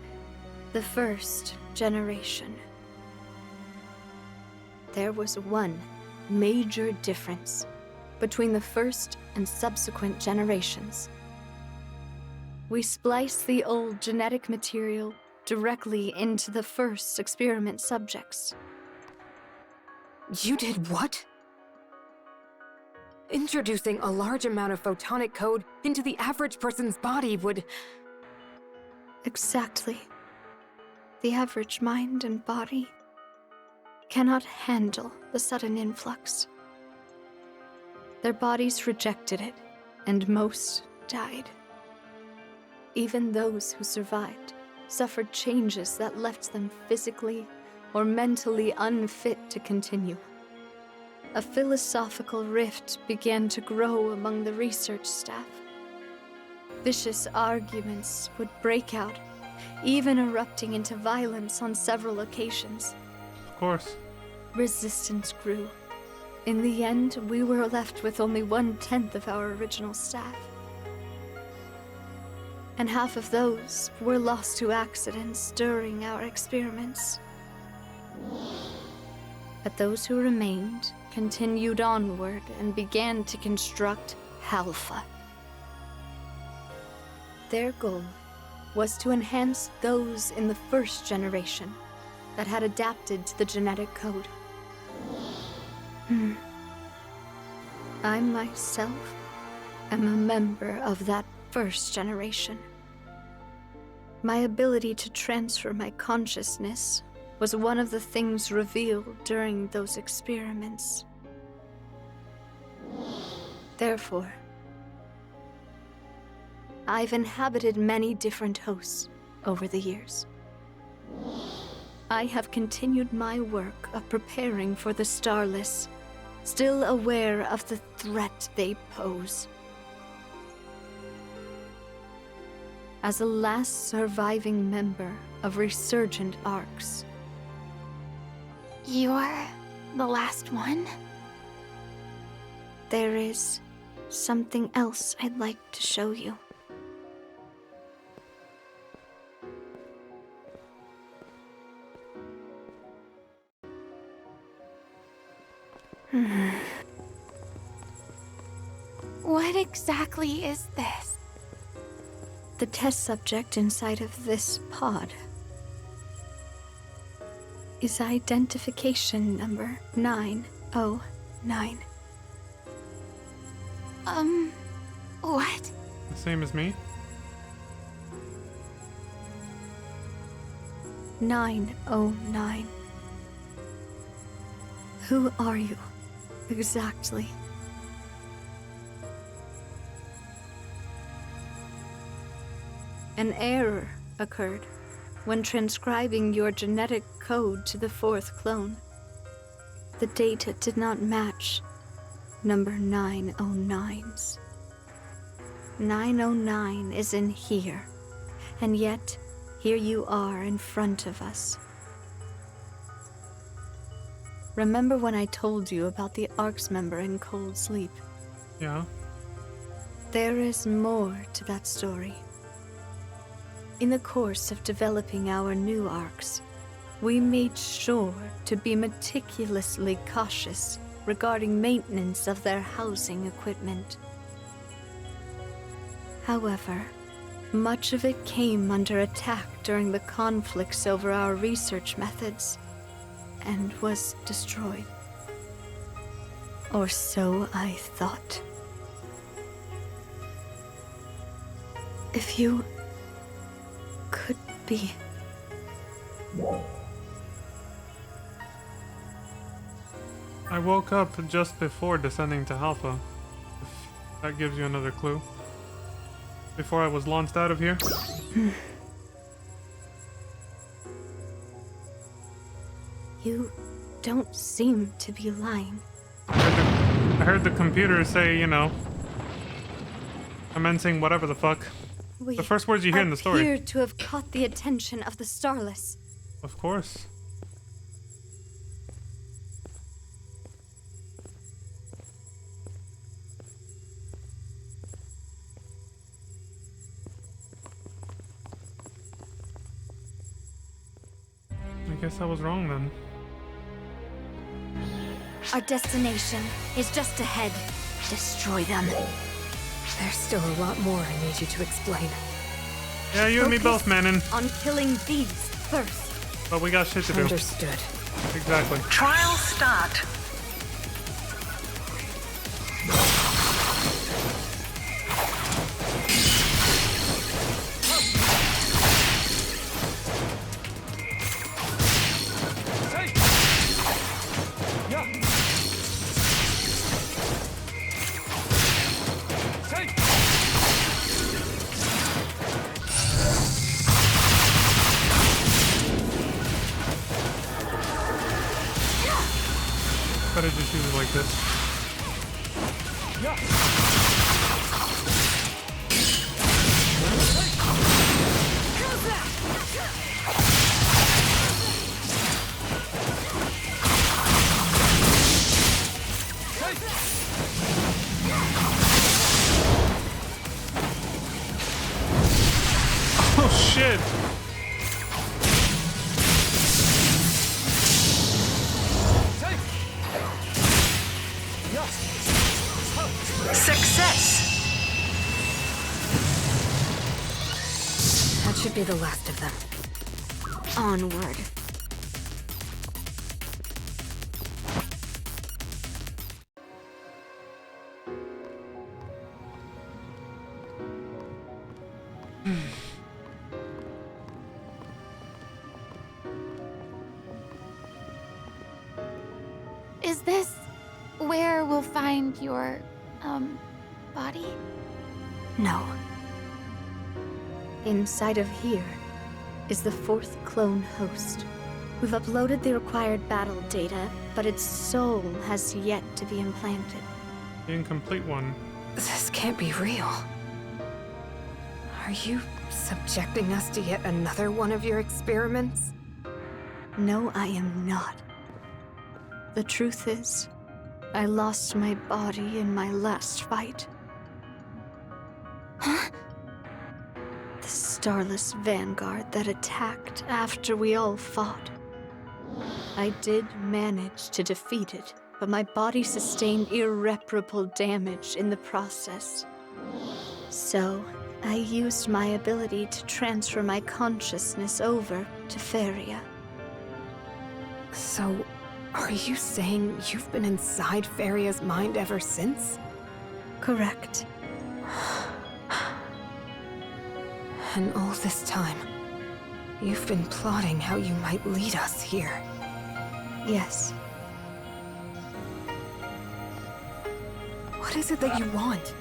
the first generation. There was one major difference between the first and subsequent generations. We spliced the old genetic material directly into the first experiment subjects. You did what? Introducing a large amount of photonic code into the average person's body would... Exactly. The average mind and body cannot handle the sudden influx. Their bodies rejected it, and most died. Even those who survived suffered changes that left them physically or mentally unfit to continue. A philosophical rift began to grow among the research staff. Vicious arguments would break out, even erupting into violence on several occasions. Of course. Resistance grew. In the end, we were left with only 1/10 of our original staff. And half of those were lost to accidents during our experiments. But those who remained continued onward and began to construct Halpha. Their goal was to enhance those in the first generation that had adapted to the genetic code. I myself am a member of that first generation. My ability to transfer my consciousness was one of the things revealed during those experiments. Therefore, I've inhabited many different hosts over the years. I have continued my work of preparing for the Starless, still aware of the threat they pose. As a last surviving member of Resurgent ARCs. You're the last one? There is something else I'd like to show you. What exactly is this? The test subject inside of this pod is identification number 909. What? The same as me? 909. Who are you, exactly? An error occurred when transcribing your genetic code to the 4th clone. The data did not match number 909's. 909 is in here, and yet here you are in front of us. Remember when I told you about the ARC's member in Cold Sleep? Yeah. There is more to that story. In the course of developing our new ARCs, we made sure to be meticulously cautious regarding maintenance of their housing equipment. However, much of it came under attack during the conflicts over our research methods, and was destroyed. Or so I thought. If you could be... I woke up just before descending to Alpha, if that gives you another clue. Before I was launched out of here. You don't seem to be lying. I heard the computer say, you know, commencing whatever the fuck. We The first words you hear in the story. appear to have caught the attention of the Starless. Of course. I guess I was wrong then. Our destination is just ahead. Destroy them. There's still a lot more I need you to explain. Yeah, you and me both, Manon. On killing these first. But we got shit to do. Understood. Exactly. Trial start. Better just use it like this. Oh shit! Success. That should be the last of them. Onward. Is this where we'll find your, body? No. Inside of here is the 4th clone host. We've uploaded the required battle data, but its soul has yet to be implanted. The incomplete one. This can't be real. Are you subjecting us to yet another one of your experiments? No, I am not. The truth is, I lost my body in my last fight. Huh? The Starless Vanguard that attacked after we all fought. I did manage to defeat it, but my body sustained irreparable damage in the process. So, I used my ability to transfer my consciousness over to Feria. So, are you saying you've been inside Feria's mind ever since? Correct. And all this time, you've been plotting how you might lead us here. Yes. What is it that you want?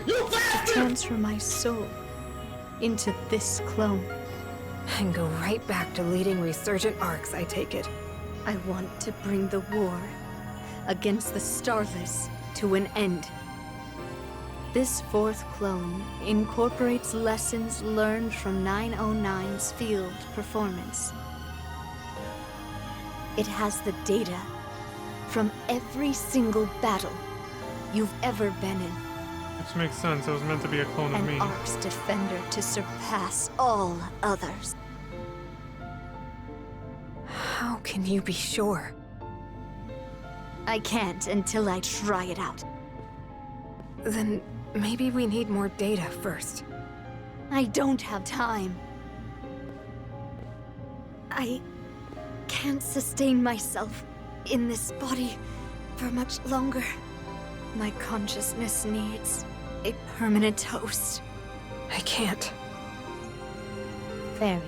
To transfer my soul into this clone. And go right back to leading resurgent arcs, I take it. I want to bring the war against the Starless to an end. This fourth clone incorporates lessons learned from 909's field performance. It has the data from every single battle you've ever been in. Which makes sense. It was meant to be a clone of An me. Ark's defender to surpass all others. How can you be sure? I can't until I try it out. Then maybe we need more data first. I don't have time. I can't sustain myself in this body for much longer. My consciousness needs a permanent host. I can't. Feria,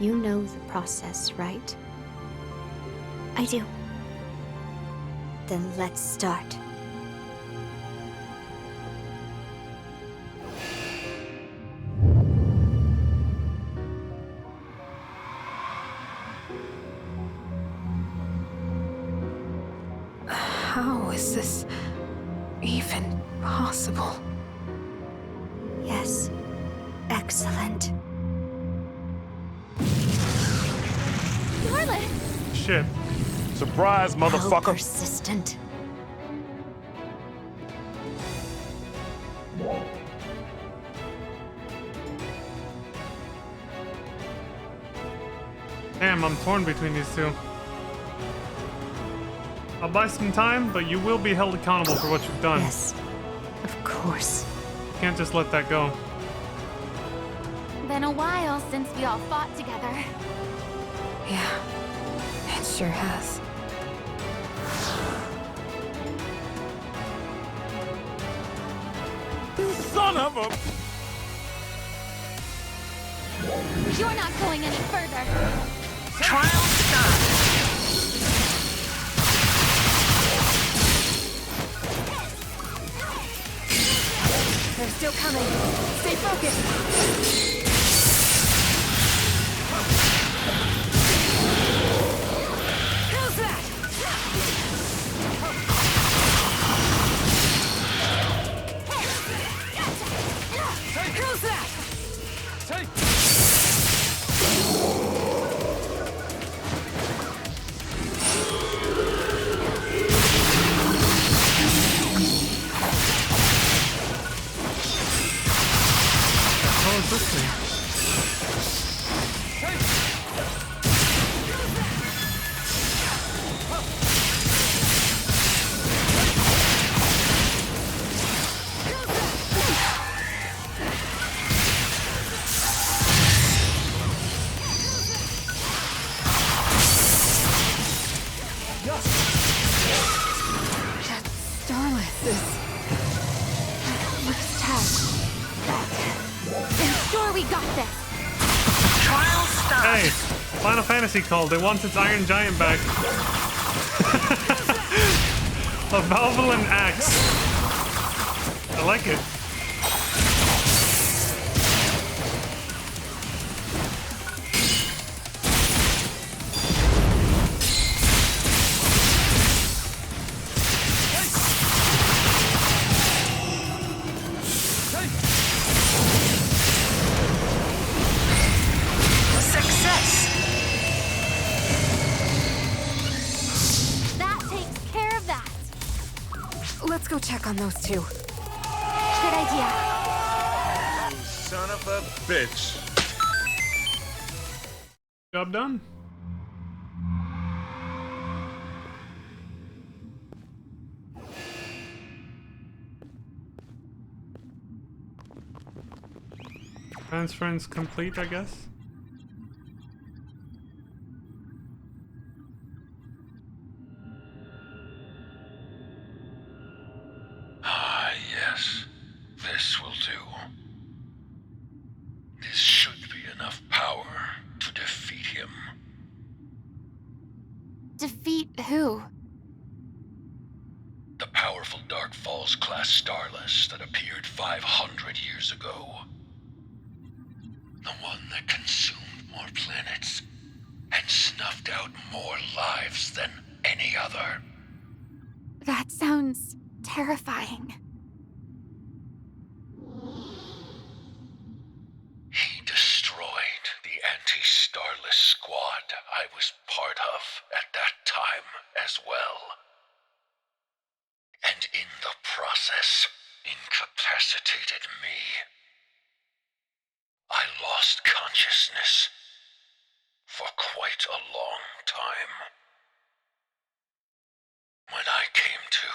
you know the process, right? I do. Then let's start. How is this even possible? Yes. Excellent. Scarlet! Shit. Surprise, How motherfucker. persistent. Damn, I'm torn between these two. I'll buy some time, but you will be held accountable for what you've done. Yes, of course. You can't just let that go. Been a while since we all fought together. Yeah, it sure has. Son of a... You're not going any further. Trial start. They're still coming. Stay focused. How's that? How's that? How is this thing? That Starless is... Must have that. Ensure we got this. Trial start. Hey, Final Fantasy called. It wants its Iron Giant back. A Valvoline axe. I like it. Success. That takes care of that. Let's go check on those two. Good idea. Son of a bitch. Job done. Transference complete, I guess. Ah, yes. This will do. This should be enough power to defeat him. Defeat who? The powerful Dark Falls class Starless that appeared 500 years ago. The one that consumed more planets and snuffed out more lives than any other. That sounds terrifying. He destroyed the anti-Starless squad I was part of at that time as well. And in the process, incapacitated me. I lost consciousness for quite a long time. When I came to,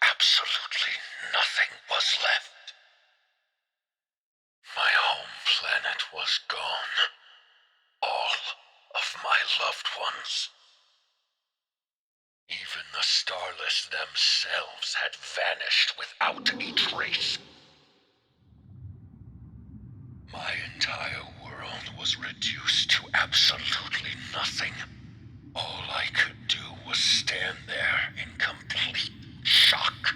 absolutely nothing was left. My home planet was gone. All of my loved ones. Even the Starless themselves had vanished without a trace. My entire world was reduced to absolutely nothing. All I could do was stand there in complete shock.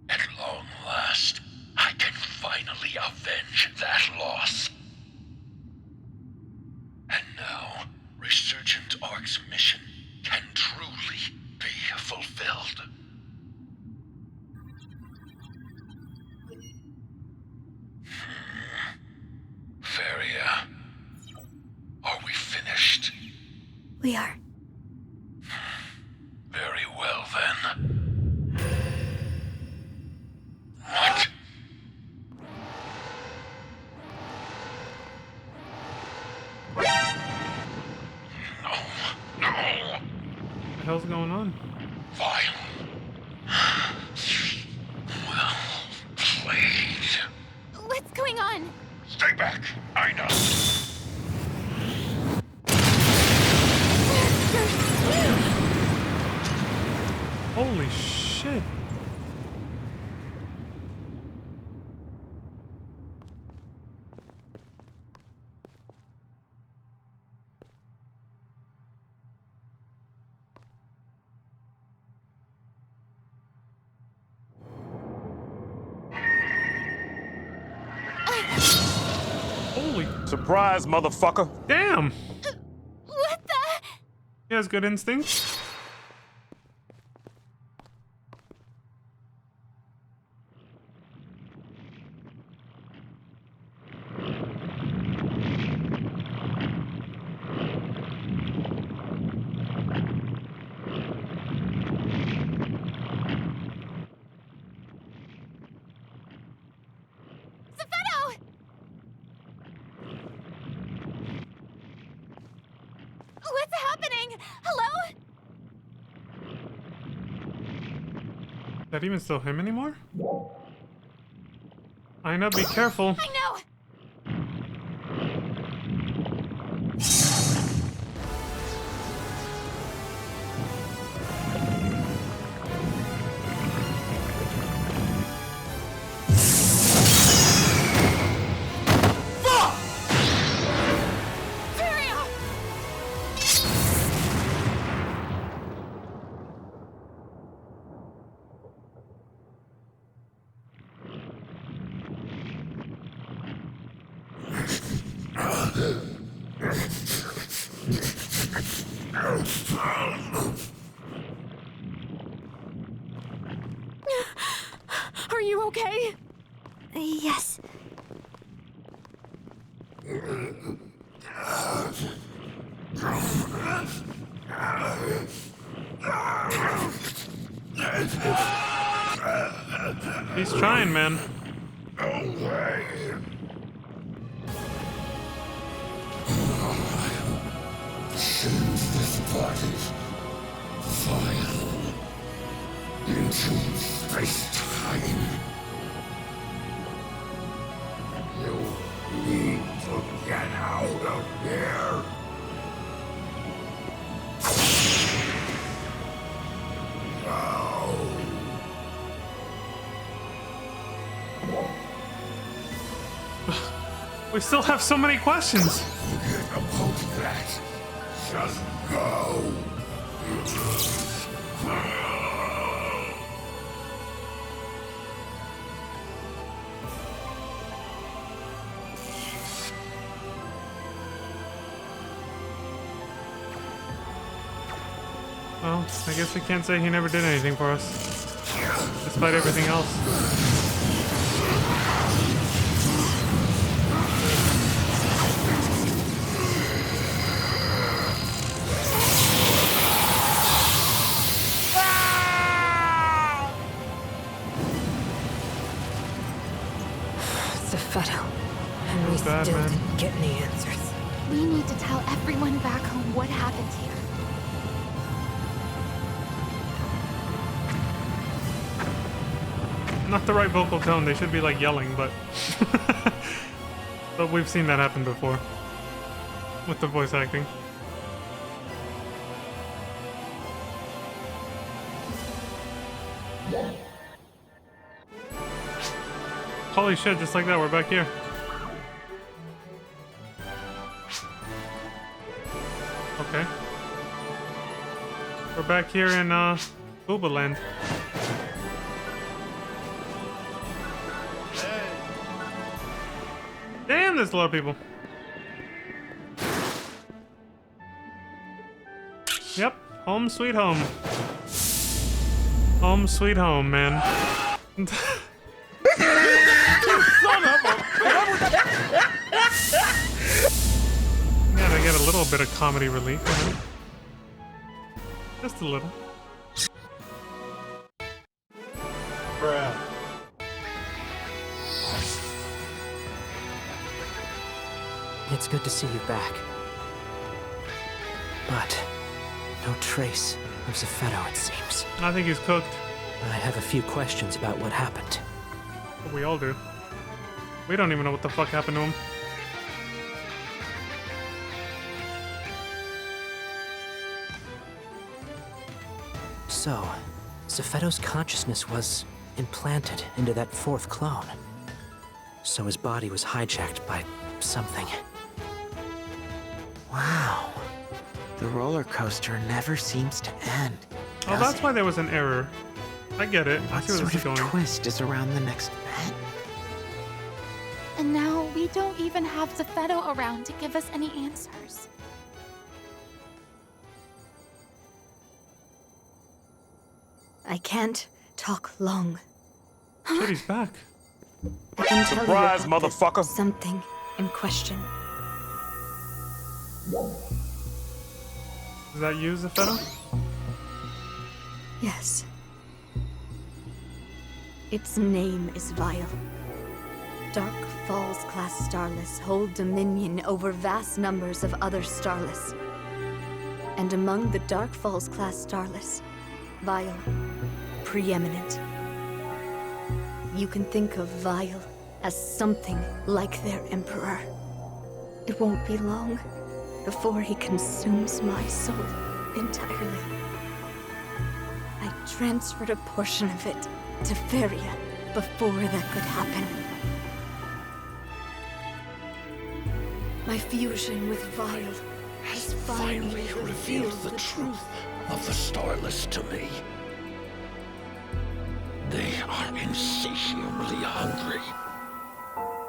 At long last, I can finally avenge that loss. And now, Resurgent Ark's mission can truly be fulfilled. Feria, are we finished? We are. Very well, then. What? No. What the hell's going on? Fine. Well played. What's going on? Stay back. I know. Holy shit. Holy Surprise, motherfucker. damn! What the? He has good instincts. Zephedo! What's happening? Hello? Is that even still him anymore? Aina, be careful. I know! Are you okay? Yes. He's trying, man. Send this body vile into space-time. You need to get out of here. Now. We still have so many questions. Forget about that. Just go. Well, I guess we can't say he never did anything for us, despite everything else. Zephedo. And we Bad, still man. didn't get any answers. We need to tell everyone back home what happened here. Not the right vocal tone. They should be like yelling, but but we've seen that happen before with the voice acting. Holy shit, just like that, we're back here. Okay. We're back here in Booba Land. Damn, there's a lot of people. Yep, home sweet home. Home sweet home, man. Son of a... Yeah, they get a little bit of comedy relief. You know? Just a little. Bruh. It's good to see you back. But no trace of Zephedo, it seems. I think he's cooked. I have a few questions about what happened. We all do. We don't even know what the fuck happened to him. So, Zephedo's consciousness was implanted into that fourth clone. So his body was hijacked by something. Wow. The roller coaster never seems to end. Oh, that's why there was an error. I get it. I What see where sort this is of going. twist is around the next bend? And now we don't even have Zephedo around to give us any answers. I can't talk long. Shit, he's back. I can tell Surprise, you about this motherfucker. something in question. Is that you, Zephedo? Yes. Its name is Vile. Dark Falls class Starless hold dominion over vast numbers of other Starless. And among the Dark Falls class Starless, Vile, preeminent. You can think of Vile as something like their Emperor. It won't be long before he consumes my soul entirely. I transferred a portion of it to Feria before that could happen. My fusion with Vile has finally revealed the truth of the Starless to me. They are insatiably hungry.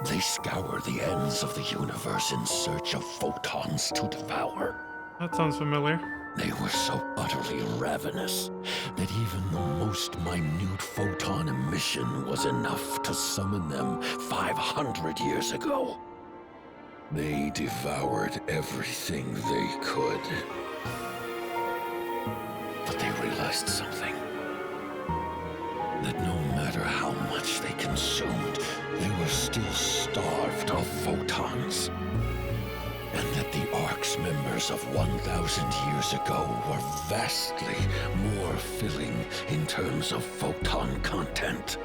They scour the ends of the universe in search of photons to devour. That sounds familiar. They were so utterly ravenous that even the most minute photon emission was enough to summon them 500 years ago. They devoured everything they could. But they realized something. That no matter how much they consumed, they were still starved of photons. And that the Ark's members of 1,000 years ago were vastly more filling in terms of photon content.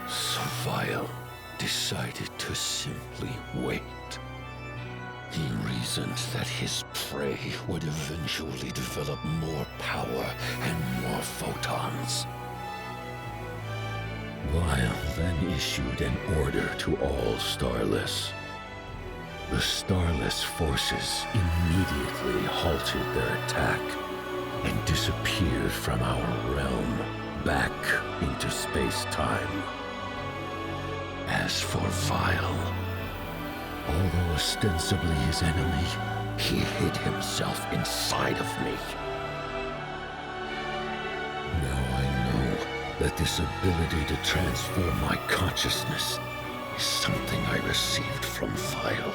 So Vile decided to simply wait. He reasoned that his prey would eventually develop more power and more photons. Vile then issued an order to all Starless. The Starless forces immediately halted their attack and disappeared from our realm back into space-time. As for Vile, although ostensibly his enemy, He hid himself inside of me. Now I know that this ability to transform my consciousness is something I received from Vile.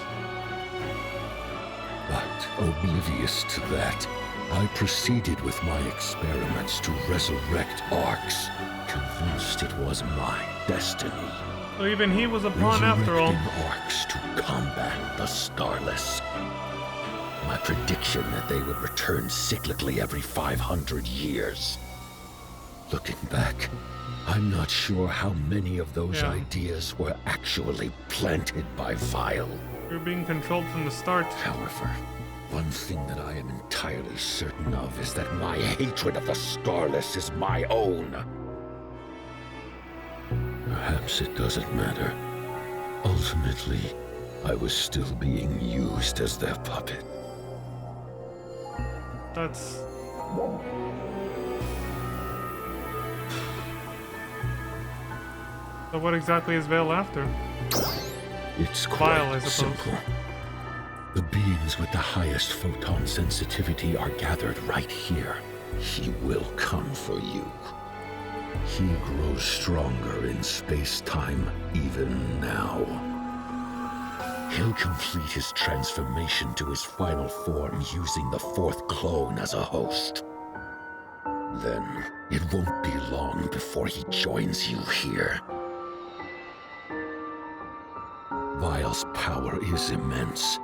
But oblivious to that, I proceeded with my experiments to resurrect Arcs, convinced it was my destiny. So even he was a pawn after all. Resurrecting Arcs to combat the Starless. My prediction that they would return cyclically every 500 years. Looking back, I'm not sure how many of those ideas were actually planted by Vile. You're being controlled from the start. However, one thing that I am entirely certain of is that my hatred of the Starless is my own. Perhaps it doesn't matter. Ultimately, I was still being used as their puppet. That's... So what exactly is Vale after? It's Vile, I quite suppose. simple. The beings with the highest photon sensitivity are gathered right here. He will come for you. He grows stronger in space-time even now. He'll complete his transformation to his final form using the fourth clone as a host. Then, it won't be long before he joins you here. Vile's power is immense.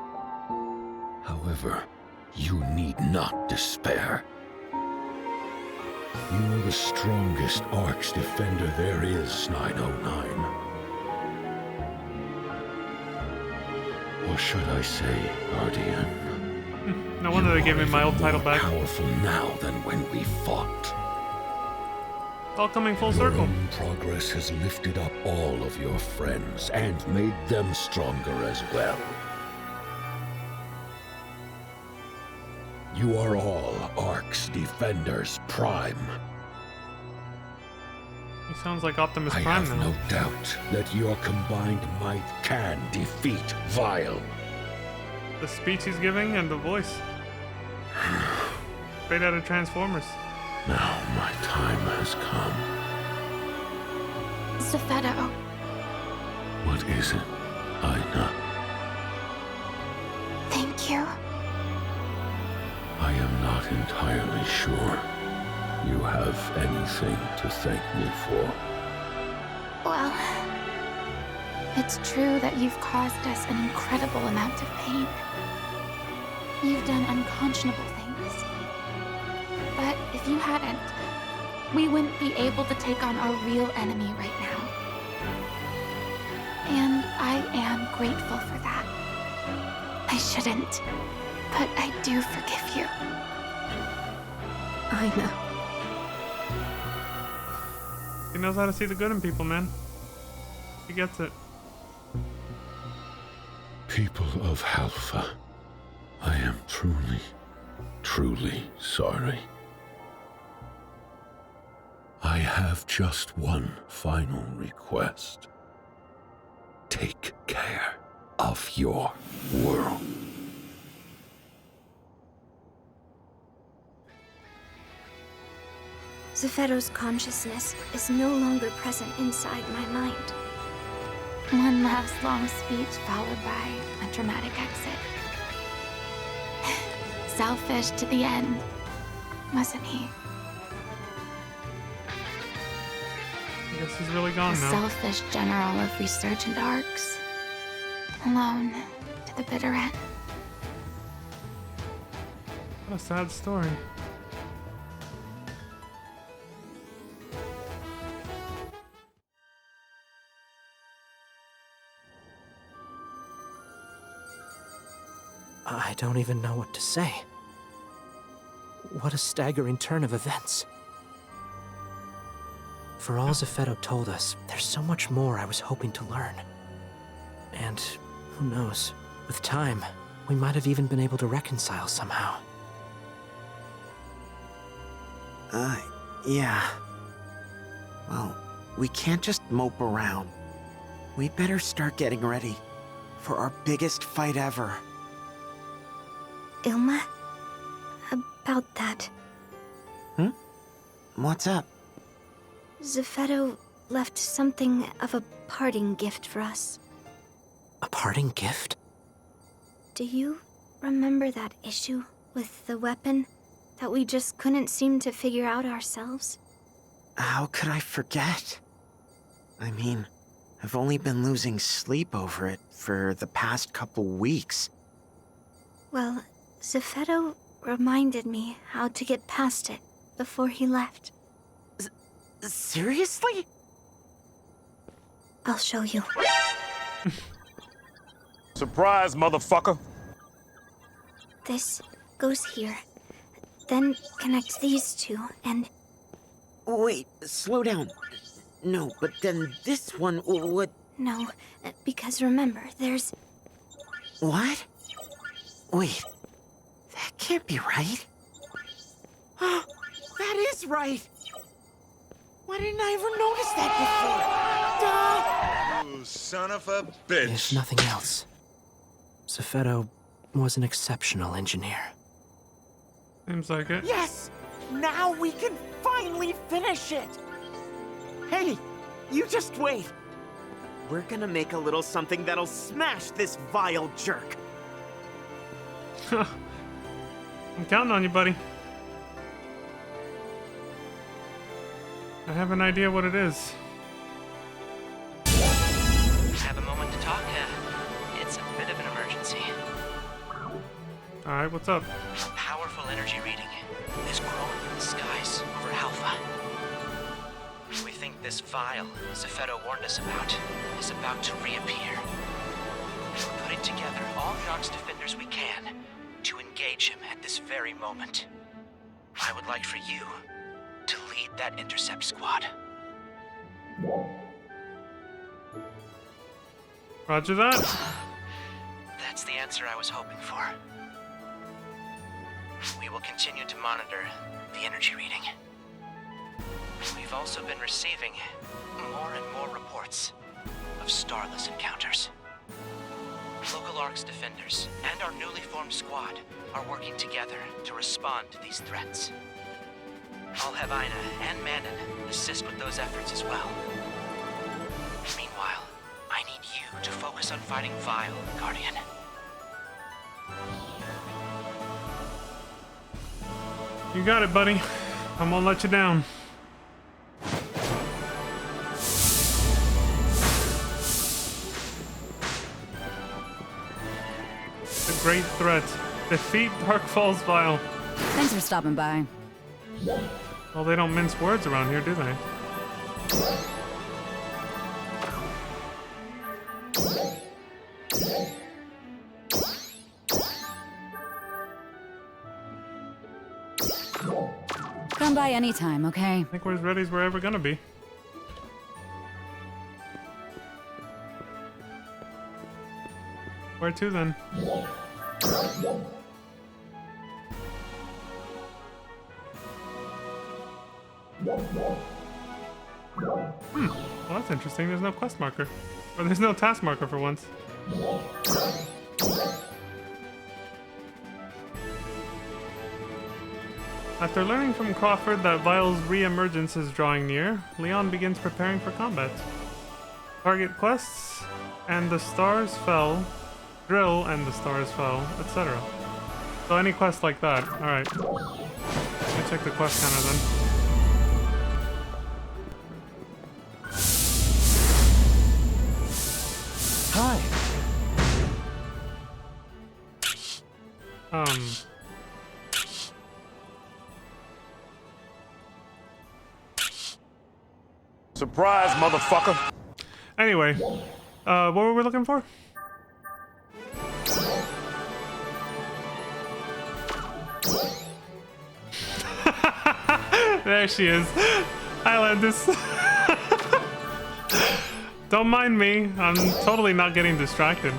However, you need not despair. You're the strongest Arcs defender there is, 909. Or should I say, Guardian? No wonder they gave me my old title back. More powerful now than when we fought. It's all coming full Your circle. own progress has lifted up all of your friends and made them stronger as well. You are all Arcs Defenders Prime. He sounds like Optimus I Prime have now. no doubt that your combined might can defeat Vile. The speech he's giving and the voice. Straight out of Transformers. Now my time has come. Zephedo. What is it, Aina? Thank you. I am not entirely sure you have anything to thank me for. Well, it's true that you've caused us an incredible amount of pain. You've done unconscionable things. But if you hadn't, we wouldn't be able to take on our real enemy right now. And I am grateful for that. I shouldn't, but I do forgive you. I know. He knows how to see the good in people, man. He gets it. People of Halpha, I am truly, truly sorry. I have just one final request. Take care of your world. Zephedo's consciousness is no longer present inside my mind. One last long speech followed by a dramatic exit. Selfish to the end, wasn't he? I guess he's really gone The now. selfish general of resurgent arcs. Alone to the bitter end. What a sad story. I don't even know what to say. What a staggering turn of events. For all Zephedo told us, there's so much more I was hoping to learn. And who knows, with time, we might have even been able to reconcile somehow. Yeah. Well, we can't just mope around. We better start getting ready for our biggest fight ever. Ilma? About that. What's up? Zephetto left something of a parting gift for us. A parting gift? Do you remember that issue with the weapon that we just couldn't seem to figure out ourselves? How could I forget? I mean, I've only been losing sleep over it for the past couple weeks. Well, Zephetto reminded me how to get past it before he left. Seriously? I'll show you. Surprise, motherfucker. This goes here. Then connect these two, and... Wait, slow down. No, but then this one would... No, because remember, there's... What? Wait, that can't be right. That is right! Why didn't I ever notice that before? You son of a bitch. If nothing else, Zephetto was an exceptional engineer. Seems like it. Yes! Now we can finally finish it! Hey, you just wait. We're gonna make a little something that'll smash this vile jerk. I'm counting on you, buddy. I have an idea what it is. Have a moment to talk? It's a bit of an emergency. Alright, what's up? A powerful energy reading is growing in the skies over Alpha. We think this vial Zephetto warned us about is about to reappear. We're putting together all the Ark's defenders we can to engage him at this very moment. I would like for you to lead that intercept squad. Roger that. That's the answer I was hoping for. We will continue to monitor the energy reading. We've also been receiving more and more reports of starless encounters. Local Ark's defenders and our newly formed squad are working together to respond to these threats. I'll have Aina and Manon assist with those efforts as well. Meanwhile, I need you to focus on fighting Vile, Guardian. You got it, buddy. I won't let you down. The great threat. Defeat Darkfall's Vile. Thanks for stopping by. Well, they don't mince words around here, do they? Come by anytime, okay? I think we're as ready as we're ever gonna be. Where to then? Well, that's interesting. There's no quest marker. Or there's no task marker for once. After learning from Crawford that Vile's re-emergence is drawing near, Leon begins preparing for combat. Target quests, and the stars fell, drill, and the stars fell, etc. So any quest like that. Alright. Let me check the quest counter then. Hi. Surprise, motherfucker. Anyway, what were we looking for? There she is. Islandus. Don't mind me. I'm totally not getting distracted.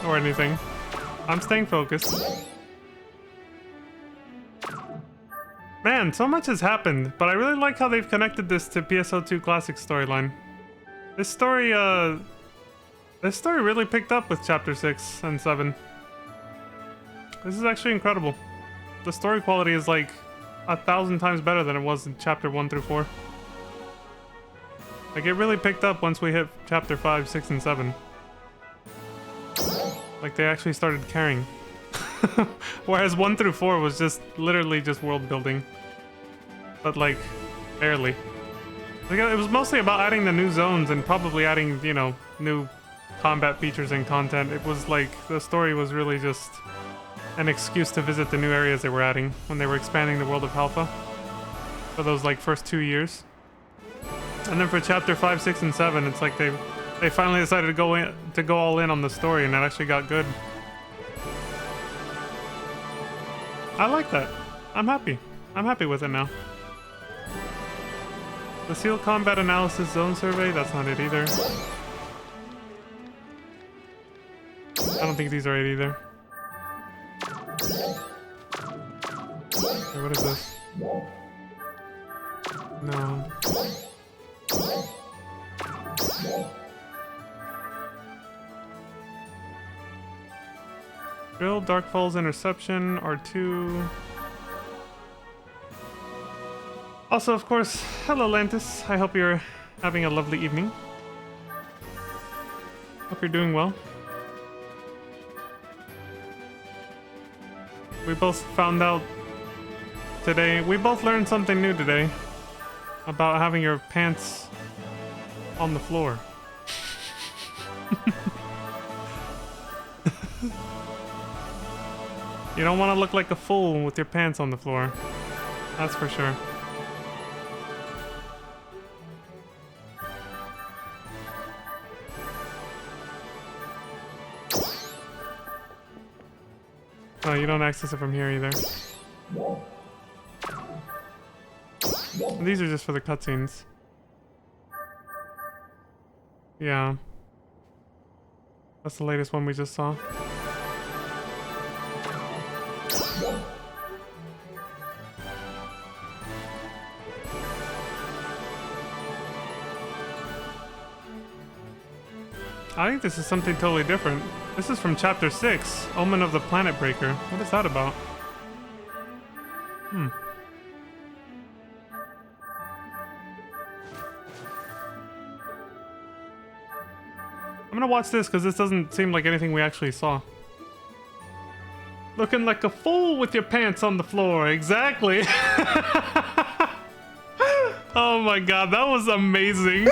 Or anything. I'm staying focused. Man, so much has happened, but I really like how they've connected this to PSO2 Classic storyline. This story really picked up with Chapter 6 and 7. This is actually incredible. The story quality is like 1,000 times better than it was in chapter 1 through 4. Like, it really picked up once we hit chapter 5, 6, and 7. Like, they actually started caring. Whereas 1 through 4 was just literally just world building. But, like, barely. Like, it was mostly about adding the new zones and probably adding, you know, new combat features and content. It was like, the story was really just an excuse to visit the new areas they were adding when they were expanding the world of Alpha for those, like, first 2 years. And then for chapter 5, 6, and 7, it's like they finally decided to go all in on the story, and it actually got good. I like that. I'm happy. I'm happy with it now. The Seal Combat Analysis Zone Survey, that's not it either. I don't think these are it either. Okay, what is this? No. Drill, Dark Falls Interception, R2. Also, of course, hello Lantis. I hope you're having a lovely evening. Hope you're doing well. We both found out today, we both learned something new today about having your pants on the floor. You don't want to look like a fool with your pants on the floor. That's for sure. Oh, you don't access it from here either. These are just for the cutscenes. Yeah. That's the latest one we just saw. I think this is something totally different. This is from chapter 6, Omen of the Planet Breaker. What is that about? I'm gonna watch this because this doesn't seem like anything we actually saw. Looking like a fool with your pants on the floor. Exactly. Oh my god, that was amazing.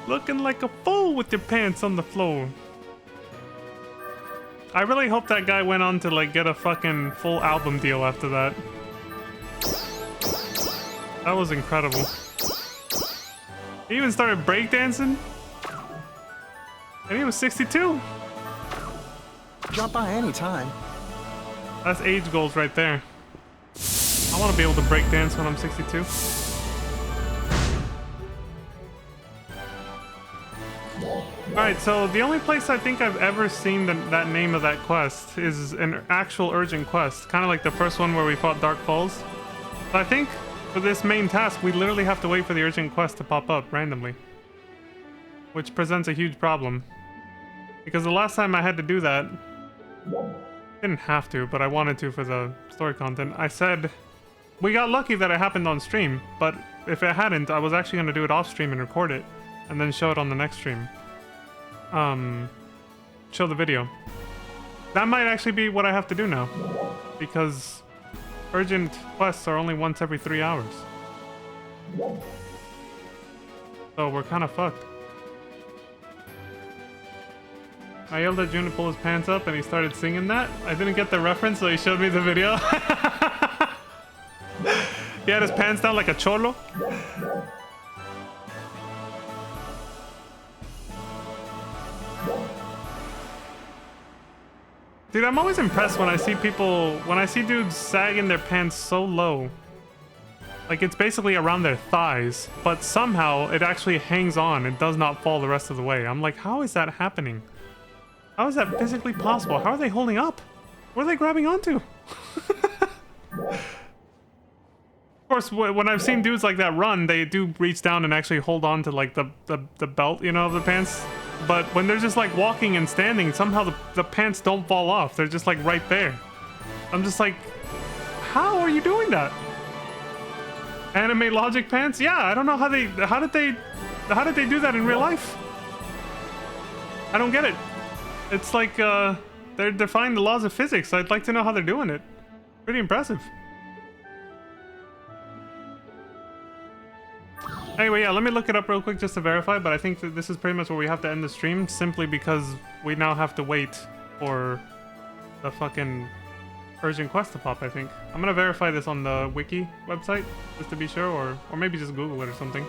Looking like a fool with your pants on the floor. I really hope that guy went on to like get a fucking full album deal after that. That was incredible. He even started breakdancing. And he was 62. Drop by any time. That's age goals right there. I want to be able to breakdance when I'm 62. Alright, so the only place I think I've ever seen that name of that quest is an actual urgent quest. Kind of like the first one where we fought Dark Falls. But I think for this main task, we literally have to wait for the urgent quest to pop up randomly. Which presents a huge problem. Because the last time I had to do that, didn't have to, but I wanted to for the story content, I said, we got lucky that it happened on stream, but if it hadn't, I was actually going to do it off stream and record it, and then show it on the next stream. Show the video. That might actually be what I have to do now, because urgent quests are only once every 3 hours. So we're kind of fucked. I yelled at June to pull his pants up and he started singing that. I didn't get the reference, so he showed me the video. He had his pants down like a cholo. Dude, I'm always impressed when I see dudes sagging their pants so low. Like, it's basically around their thighs, but somehow it actually hangs on and does not fall the rest of the way. I'm like, how is that happening? How is that physically possible? How are they holding up? What are they grabbing onto? Of course, when I've seen dudes like that run, they do reach down and actually hold on to like the belt, you know, of the pants. But when they're just like walking and standing, somehow the pants don't fall off. They're just like right there. I'm just like, how are you doing that? Anime logic pants? Yeah, I don't know how did they do that in real life? I don't get it. It's like they're defying the laws of physics. I'd like to know how they're doing it. Pretty impressive. Anyway, yeah, let me look it up real quick just to verify, but I think that this is pretty much where we have to end the stream, simply because we now have to wait for the fucking urgent quest to pop, I think. I'm gonna verify this on the wiki website, just to be sure, or maybe just Google it or something.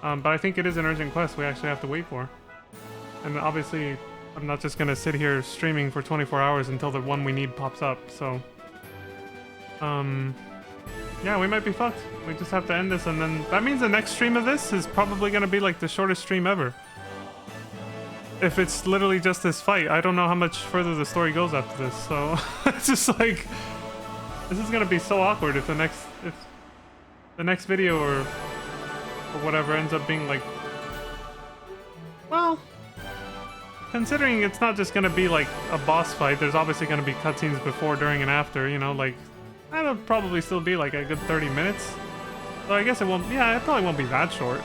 But I think it is an urgent quest we actually have to wait for. And obviously, I'm not just gonna sit here streaming for 24 hours until the one we need pops up, so... yeah, we might be fucked. We just have to end this, and then that means the next stream of this is probably gonna be like the shortest stream ever. If it's literally just this fight, I don't know how much further the story goes after this, so it's just like, this is gonna be so awkward if the next video or whatever ends up being like, well, considering it's not just gonna be like a boss fight, there's obviously gonna be cutscenes before, during, and after, you know, like, that'll probably still be like a good 30 minutes. So I guess it won't, yeah, it probably won't be that short.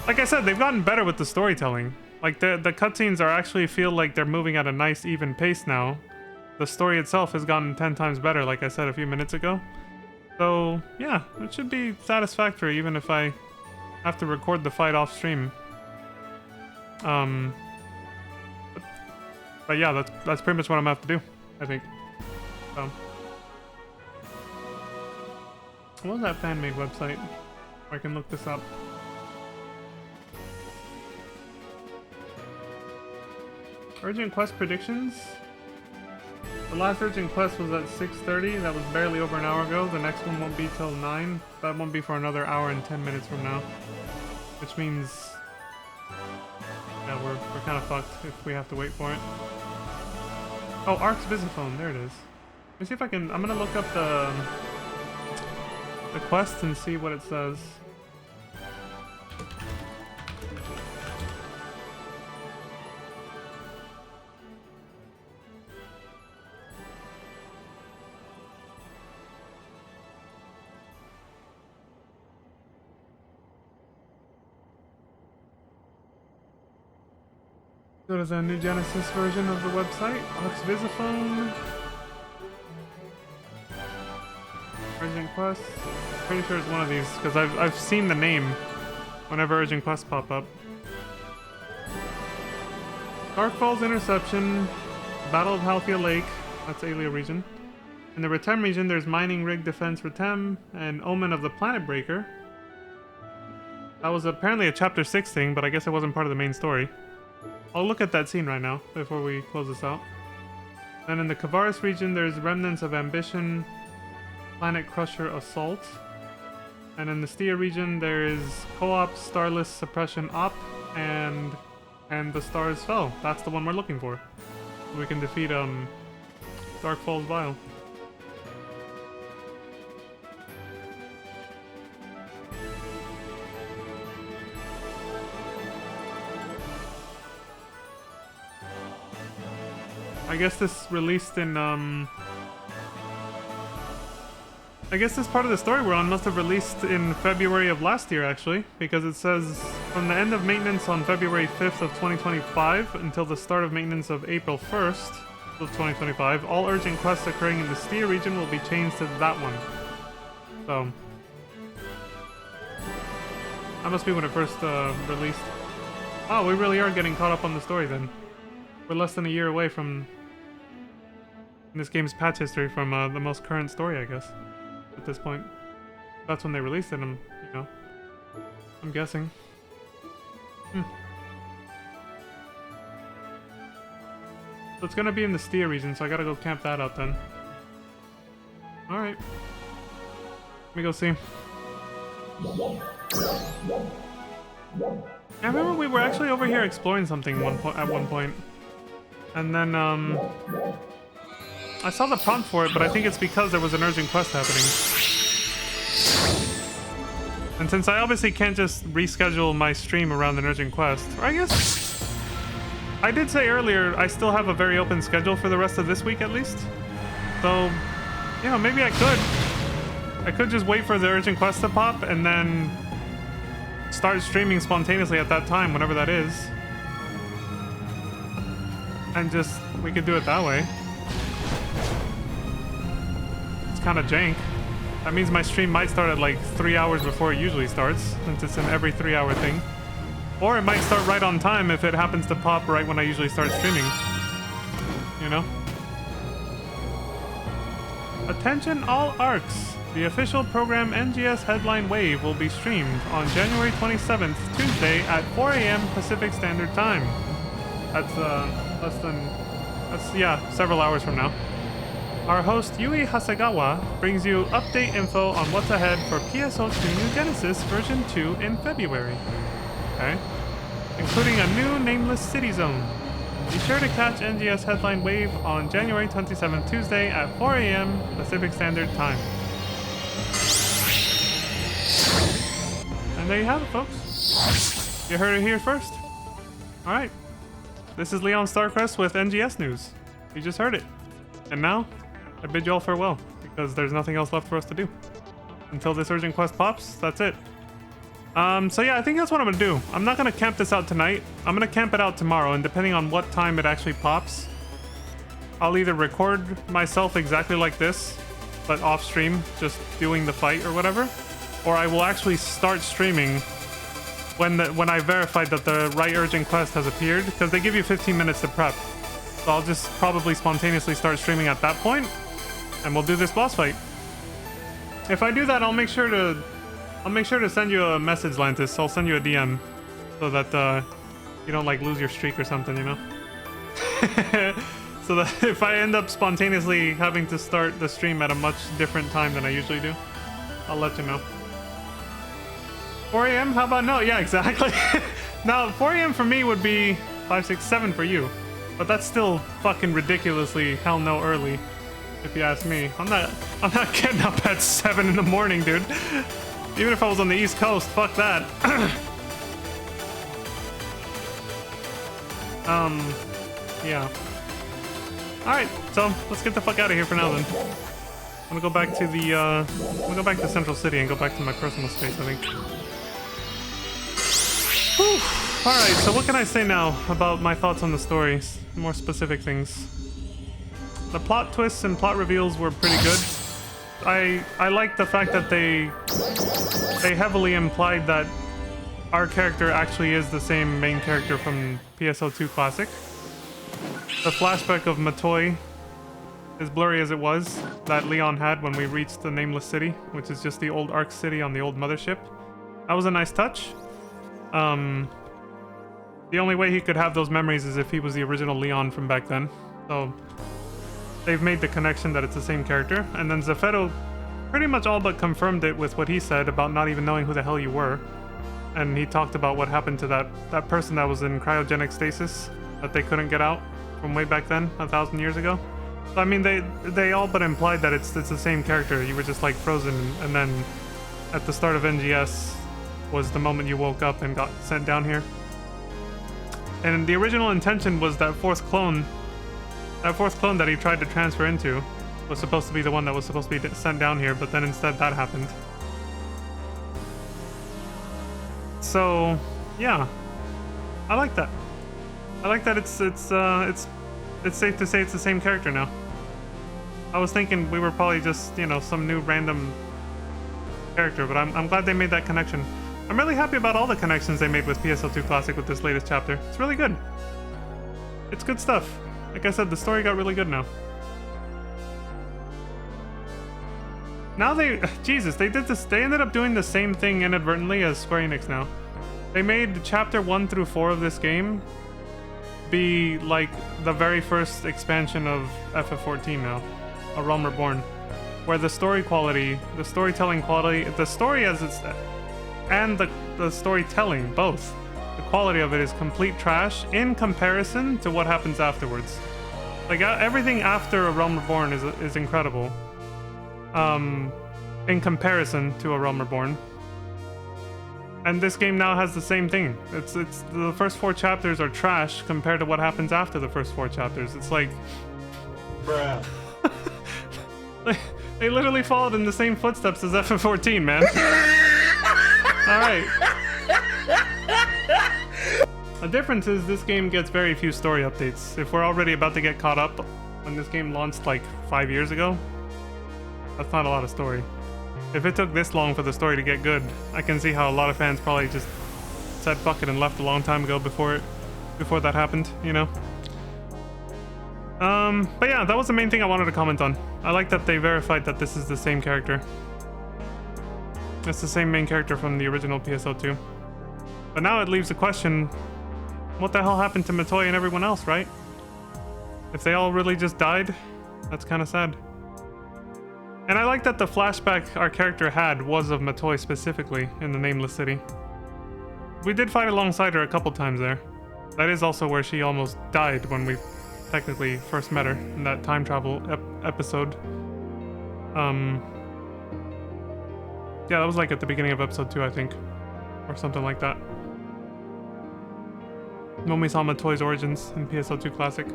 Like I said, they've gotten better with the storytelling. Like, the cutscenes are actually feel like they're moving at a nice, even pace now. The story itself has gotten 10 times better, like I said a few minutes ago. So, yeah, it should be satisfactory, even if I have to record the fight off stream. But yeah, that's pretty much what I'm gonna have to do, I think. So. What was that fan-made website? I can look this up. Urgent quest predictions. The last urgent quest was at 6:30. That was barely over an hour ago. The next one won't be till 9. That won't be for another hour and 10 minutes from now. Which means, yeah, we're kind of fucked if we have to wait for it. Oh, Ark's Visiphone. There it is. Let me see if I can. I'm gonna look up the quest and see what it says. Go to the New Genesis version of the website. Ark's Visiphone. Urgent quest. Pretty sure it's one of these because I've seen the name whenever urgent quests pop up. Darkfall's Interception, Battle of Halthia Lake, that's Aelia region. In the Retem region, there's Mining Rig Defense Retem and Omen of the Planet Breaker. That was apparently a Chapter 6 thing, but I guess it wasn't part of the main story. I'll look at that scene right now before we close this out. Then in the Kavaris region, there's Remnants of Ambition, Planet Crusher Assault. And in the Stia region, there is Co-op Starless Suppression Op and the Stars Fell. That's the one we're looking for. We can defeat Darkfall's Vial. I guess this released in I guess this part of the story we're on must have released in February of last year, actually, because it says, from the end of maintenance on February 5th of 2025 until the start of maintenance of April 1st of 2025, all urgent quests occurring in the Stia region will be changed to that one. So, that must be when it first released. Oh, we really are getting caught up on the story then. We're less than a year away from in this game's patch history from the most current story, I guess. At this point, that's when they released it. You know, I'm guessing. So it's gonna be in the Stia region, so I gotta go camp that out then. All right, let me go see. I remember we were actually over here exploring something at one point, and then I saw the prompt for it, but I think it's because there was an urgent quest happening. And since I obviously can't just reschedule my stream around an urgent quest, or I guess I did say earlier I still have a very open schedule for the rest of this week at least. So, you know, maybe I could just wait for the urgent quest to pop and then start streaming spontaneously at that time, whenever that is. And just, we could do it that way. It's kind of jank. That means my stream might start at like 3 hours before it usually starts, since it's an every 3-hour thing. Or it might start right on time if it happens to pop right when I usually start streaming. You know? Attention all ARCs! The official program NGS Headline Wave will be streamed on January 27th, Tuesday at 4 a.m. Pacific Standard Time. That's several hours from now. Our host Yui Hasegawa brings you update info on what's ahead for PSO2 New Genesis version 2 in February. Okay. Including a new nameless city zone. Be sure to catch NGS Headline Wave on January 27th, Tuesday at 4 a.m. Pacific Standard Time. And there you have it, folks. You heard it here first. Alright. This is Leon Starcrest with NGS News. You just heard it. And now, I bid you all farewell, because there's nothing else left for us to do. Until this urgent quest pops, that's it. So yeah, I think that's what I'm gonna do. I'm not gonna camp this out tonight. I'm gonna camp it out tomorrow, and depending on what time it actually pops, I'll either record myself exactly like this, but off stream, just doing the fight or whatever, or I will actually start streaming when I verified that the right urgent quest has appeared, because they give you 15 minutes to prep. So I'll just probably spontaneously start streaming at that point, and we'll do this boss fight. If I do that, I'll make sure to send you a message, Lantis. I'll send you a DM so that you don't like lose your streak or something, you know? So that if I end up spontaneously having to start the stream at a much different time than I usually do, I'll let you know. 4 a.m.? How about no? Yeah, exactly. Now, 4 a.m. for me would be 5, 6, 7 for you. But that's still fucking ridiculously hell no early, if you ask me. I'm not getting up at 7 in the morning, dude. Even if I was on the East Coast, fuck that. Yeah. Alright, so let's get the fuck out of here for now then. I'm gonna go back to the I'm gonna go back to Central City and go back to my personal space, I think. Alright, so what can I say now about my thoughts on the stories? More specific things. The plot twists and plot reveals were pretty good. I like the fact that they heavily implied that our character actually is the same main character from PSO2 Classic. The flashback of Matoi, as blurry as it was, that Leon had when we reached the Nameless City, which is just the old Ark City on the old mothership. That was a nice touch. The only way he could have those memories is if he was the original Leon from back then. So they've made the connection that it's the same character. And then Zeffetto pretty much all but confirmed it with what he said about not even knowing who the hell you were. And he talked about what happened to that person that was in cryogenic stasis that they couldn't get out from way back then, 1,000 years ago. So I mean, they all but implied that it's the same character. You were just like frozen, and then at the start of NGS was the moment you woke up and got sent down here. And the original intention was that fourth clone that he tried to transfer into was supposed to be the one that was supposed to be sent down here, but then instead that happened. So, yeah, I like that. I like that it's safe to say it's the same character now. I was thinking we were probably just, you know, some new random character, but I'm glad they made that connection. I'm really happy about all the connections they made with PSO2 Classic with this latest chapter. It's really good. It's good stuff. Like I said, the story got really good now. Now Jesus, they did this. They ended up doing the same thing inadvertently as Square Enix now. They made chapter 1 through 4 of this game be like the very first expansion of FF14 now, A Realm Reborn, where the story quality, the storytelling quality, the story as it's, and the storytelling, both, the quality of it is complete trash in comparison to what happens afterwards. Like everything after A Realm Reborn is incredible. In comparison to A Realm Reborn. And this game now has the same thing. It's the first 4 chapters are trash compared to what happens after the first 4 chapters. It's like, Bruh. they literally followed in the same footsteps as FF14, man. All right. The difference is this game gets very few story updates. If we're already about to get caught up when this game launched like 5 years ago, that's not a lot of story. If it took this long for the story to get good, I can see how a lot of fans probably just said fuck it and left a long time ago before that happened, you know? But yeah, that was the main thing I wanted to comment on. I like that they verified that this is the same character. It's the same main character from the original PSO2. But now it leaves the question, what the hell happened to Matoy and everyone else, right? If they all really just died, that's kind of sad. And I like that the flashback our character had was of Matoy specifically in the Nameless City. We did fight alongside her a couple times there. That is also where she almost died when we technically first met her in that time travel episode. Yeah, that was like at the beginning of episode 2, I think. Or something like that. When we saw Matoy's origins in PSO2 Classic.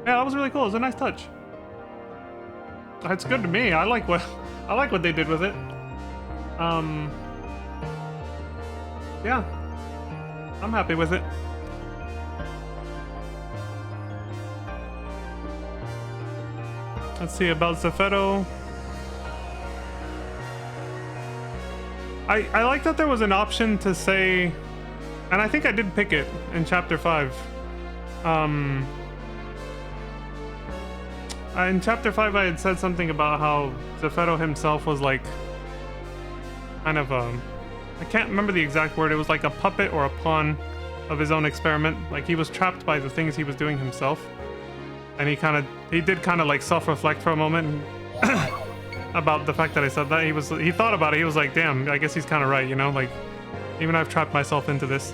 Yeah, that was really cool. It was a nice touch. It's good to me. I like what they did with it. Yeah. I'm happy with it. Let's see about Zafeto. I like that there was an option to say, and I think I did pick it in chapter 5. In chapter 5 I had said something about how Zafeto himself was like kind of I can't remember the exact word. It was like a puppet or a pawn of his own experiment. Like he was trapped by the things he was doing himself. And he did kind of like self-reflect for a moment about the fact that I said that. He thought about it. He was like, damn, I guess he's kind of right, you know? Like, even I've trapped myself into this.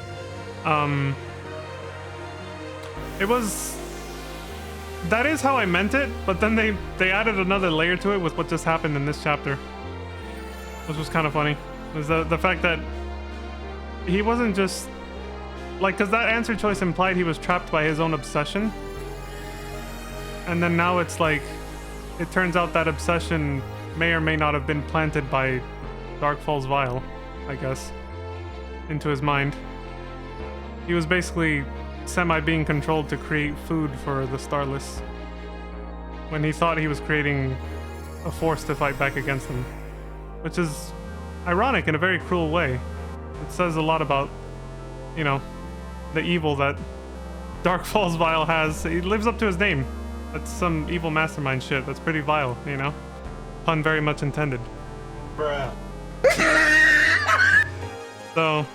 That is how I meant it, but then they added another layer to it with what just happened in this chapter. Which was kind of funny. Was the fact that he wasn't just like, because that answer choice implied he was trapped by his own obsession. And then now it's like, it turns out that obsession may or may not have been planted by Dark Falls Vial, I guess, into his mind. He was basically semi-being controlled to create food for the Starless, when he thought he was creating a force to fight back against them. Which is ironic in a very cruel way. It says a lot about, you know, the evil that Dark Falls Vial has. He lives up to his name. That's some evil mastermind shit. That's pretty vile, you know? Pun very much intended. Bruh. So,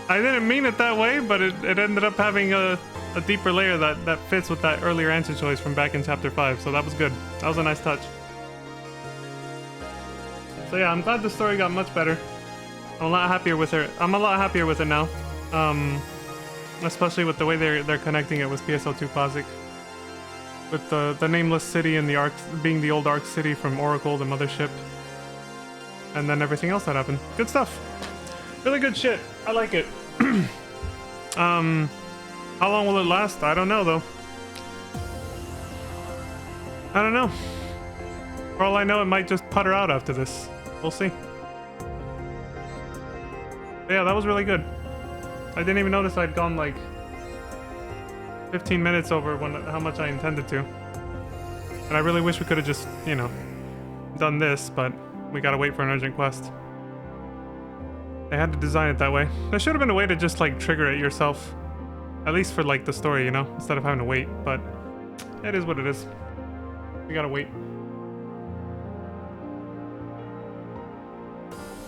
I didn't mean it that way, but it ended up having a deeper layer that fits with that earlier answer choice from back in chapter 5, so that was good. That was a nice touch. So yeah, I'm glad the story got much better. I'm a lot happier with her. I'm a lot happier with it now. Especially with the way they're connecting it with PSO2 Classic. With the Nameless City and the Ark being the old Ark City from Oracle, the mothership. And then everything else that happened. Good stuff. Really good shit. I like it. How long will it last? I don't know, though. I don't know. For all I know, it might just putter out after this. We'll see. But yeah, that was really good. I didn't even notice I'd gone like 15 minutes over how much I intended to. And I really wish we could have just, you know, done this, but we gotta wait for an urgent quest. They had to design it that way. There should have been a way to just like trigger it yourself. At least for like the story, you know, instead of having to wait, but it is what it is. We gotta wait.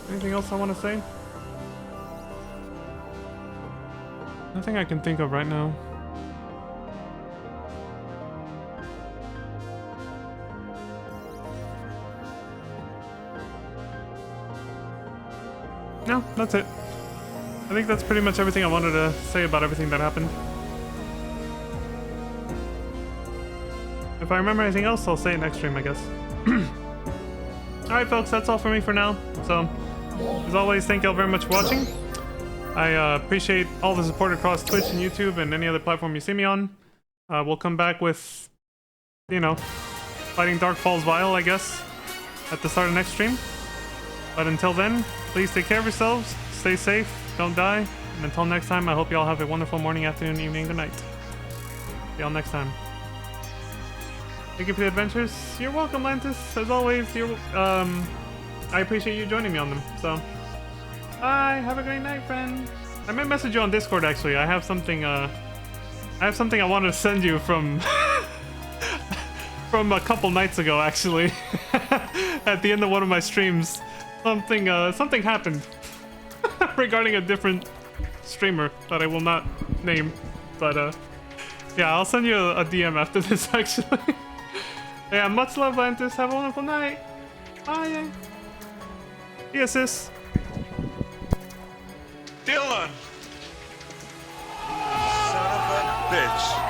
Anything else I want to say? Nothing I can think of right now. No, that's it. I think that's pretty much everything I wanted to say about everything that happened. If I remember anything else, I'll say it next stream, I guess. Alright folks, that's all for me for now. So, As always, thank you all very much for watching. I appreciate all the support across Twitch and YouTube and any other platform you see me on. We'll come back with, you know, fighting Dark Falls Vile, I guess, at the start of next stream. But until then, please take care of yourselves, stay safe, don't die, and until next time, I hope you all have a wonderful morning, afternoon, evening, good night. See y'all next time. Thank you for the adventures. You're welcome, Lantis. As always, I appreciate you joining me on them, so... Bye, have a great night, friend. I may message you on Discord, actually. I have something I wanted to send you from... from a couple nights ago, actually. At the end of one of my streams. Something happened. Regarding a different streamer that I will not name. But, yeah, I'll send you a DM after this, actually. Yeah, much love, Lantis. Have a wonderful night. Bye. Yes, sis. Dylan! Son of a bitch.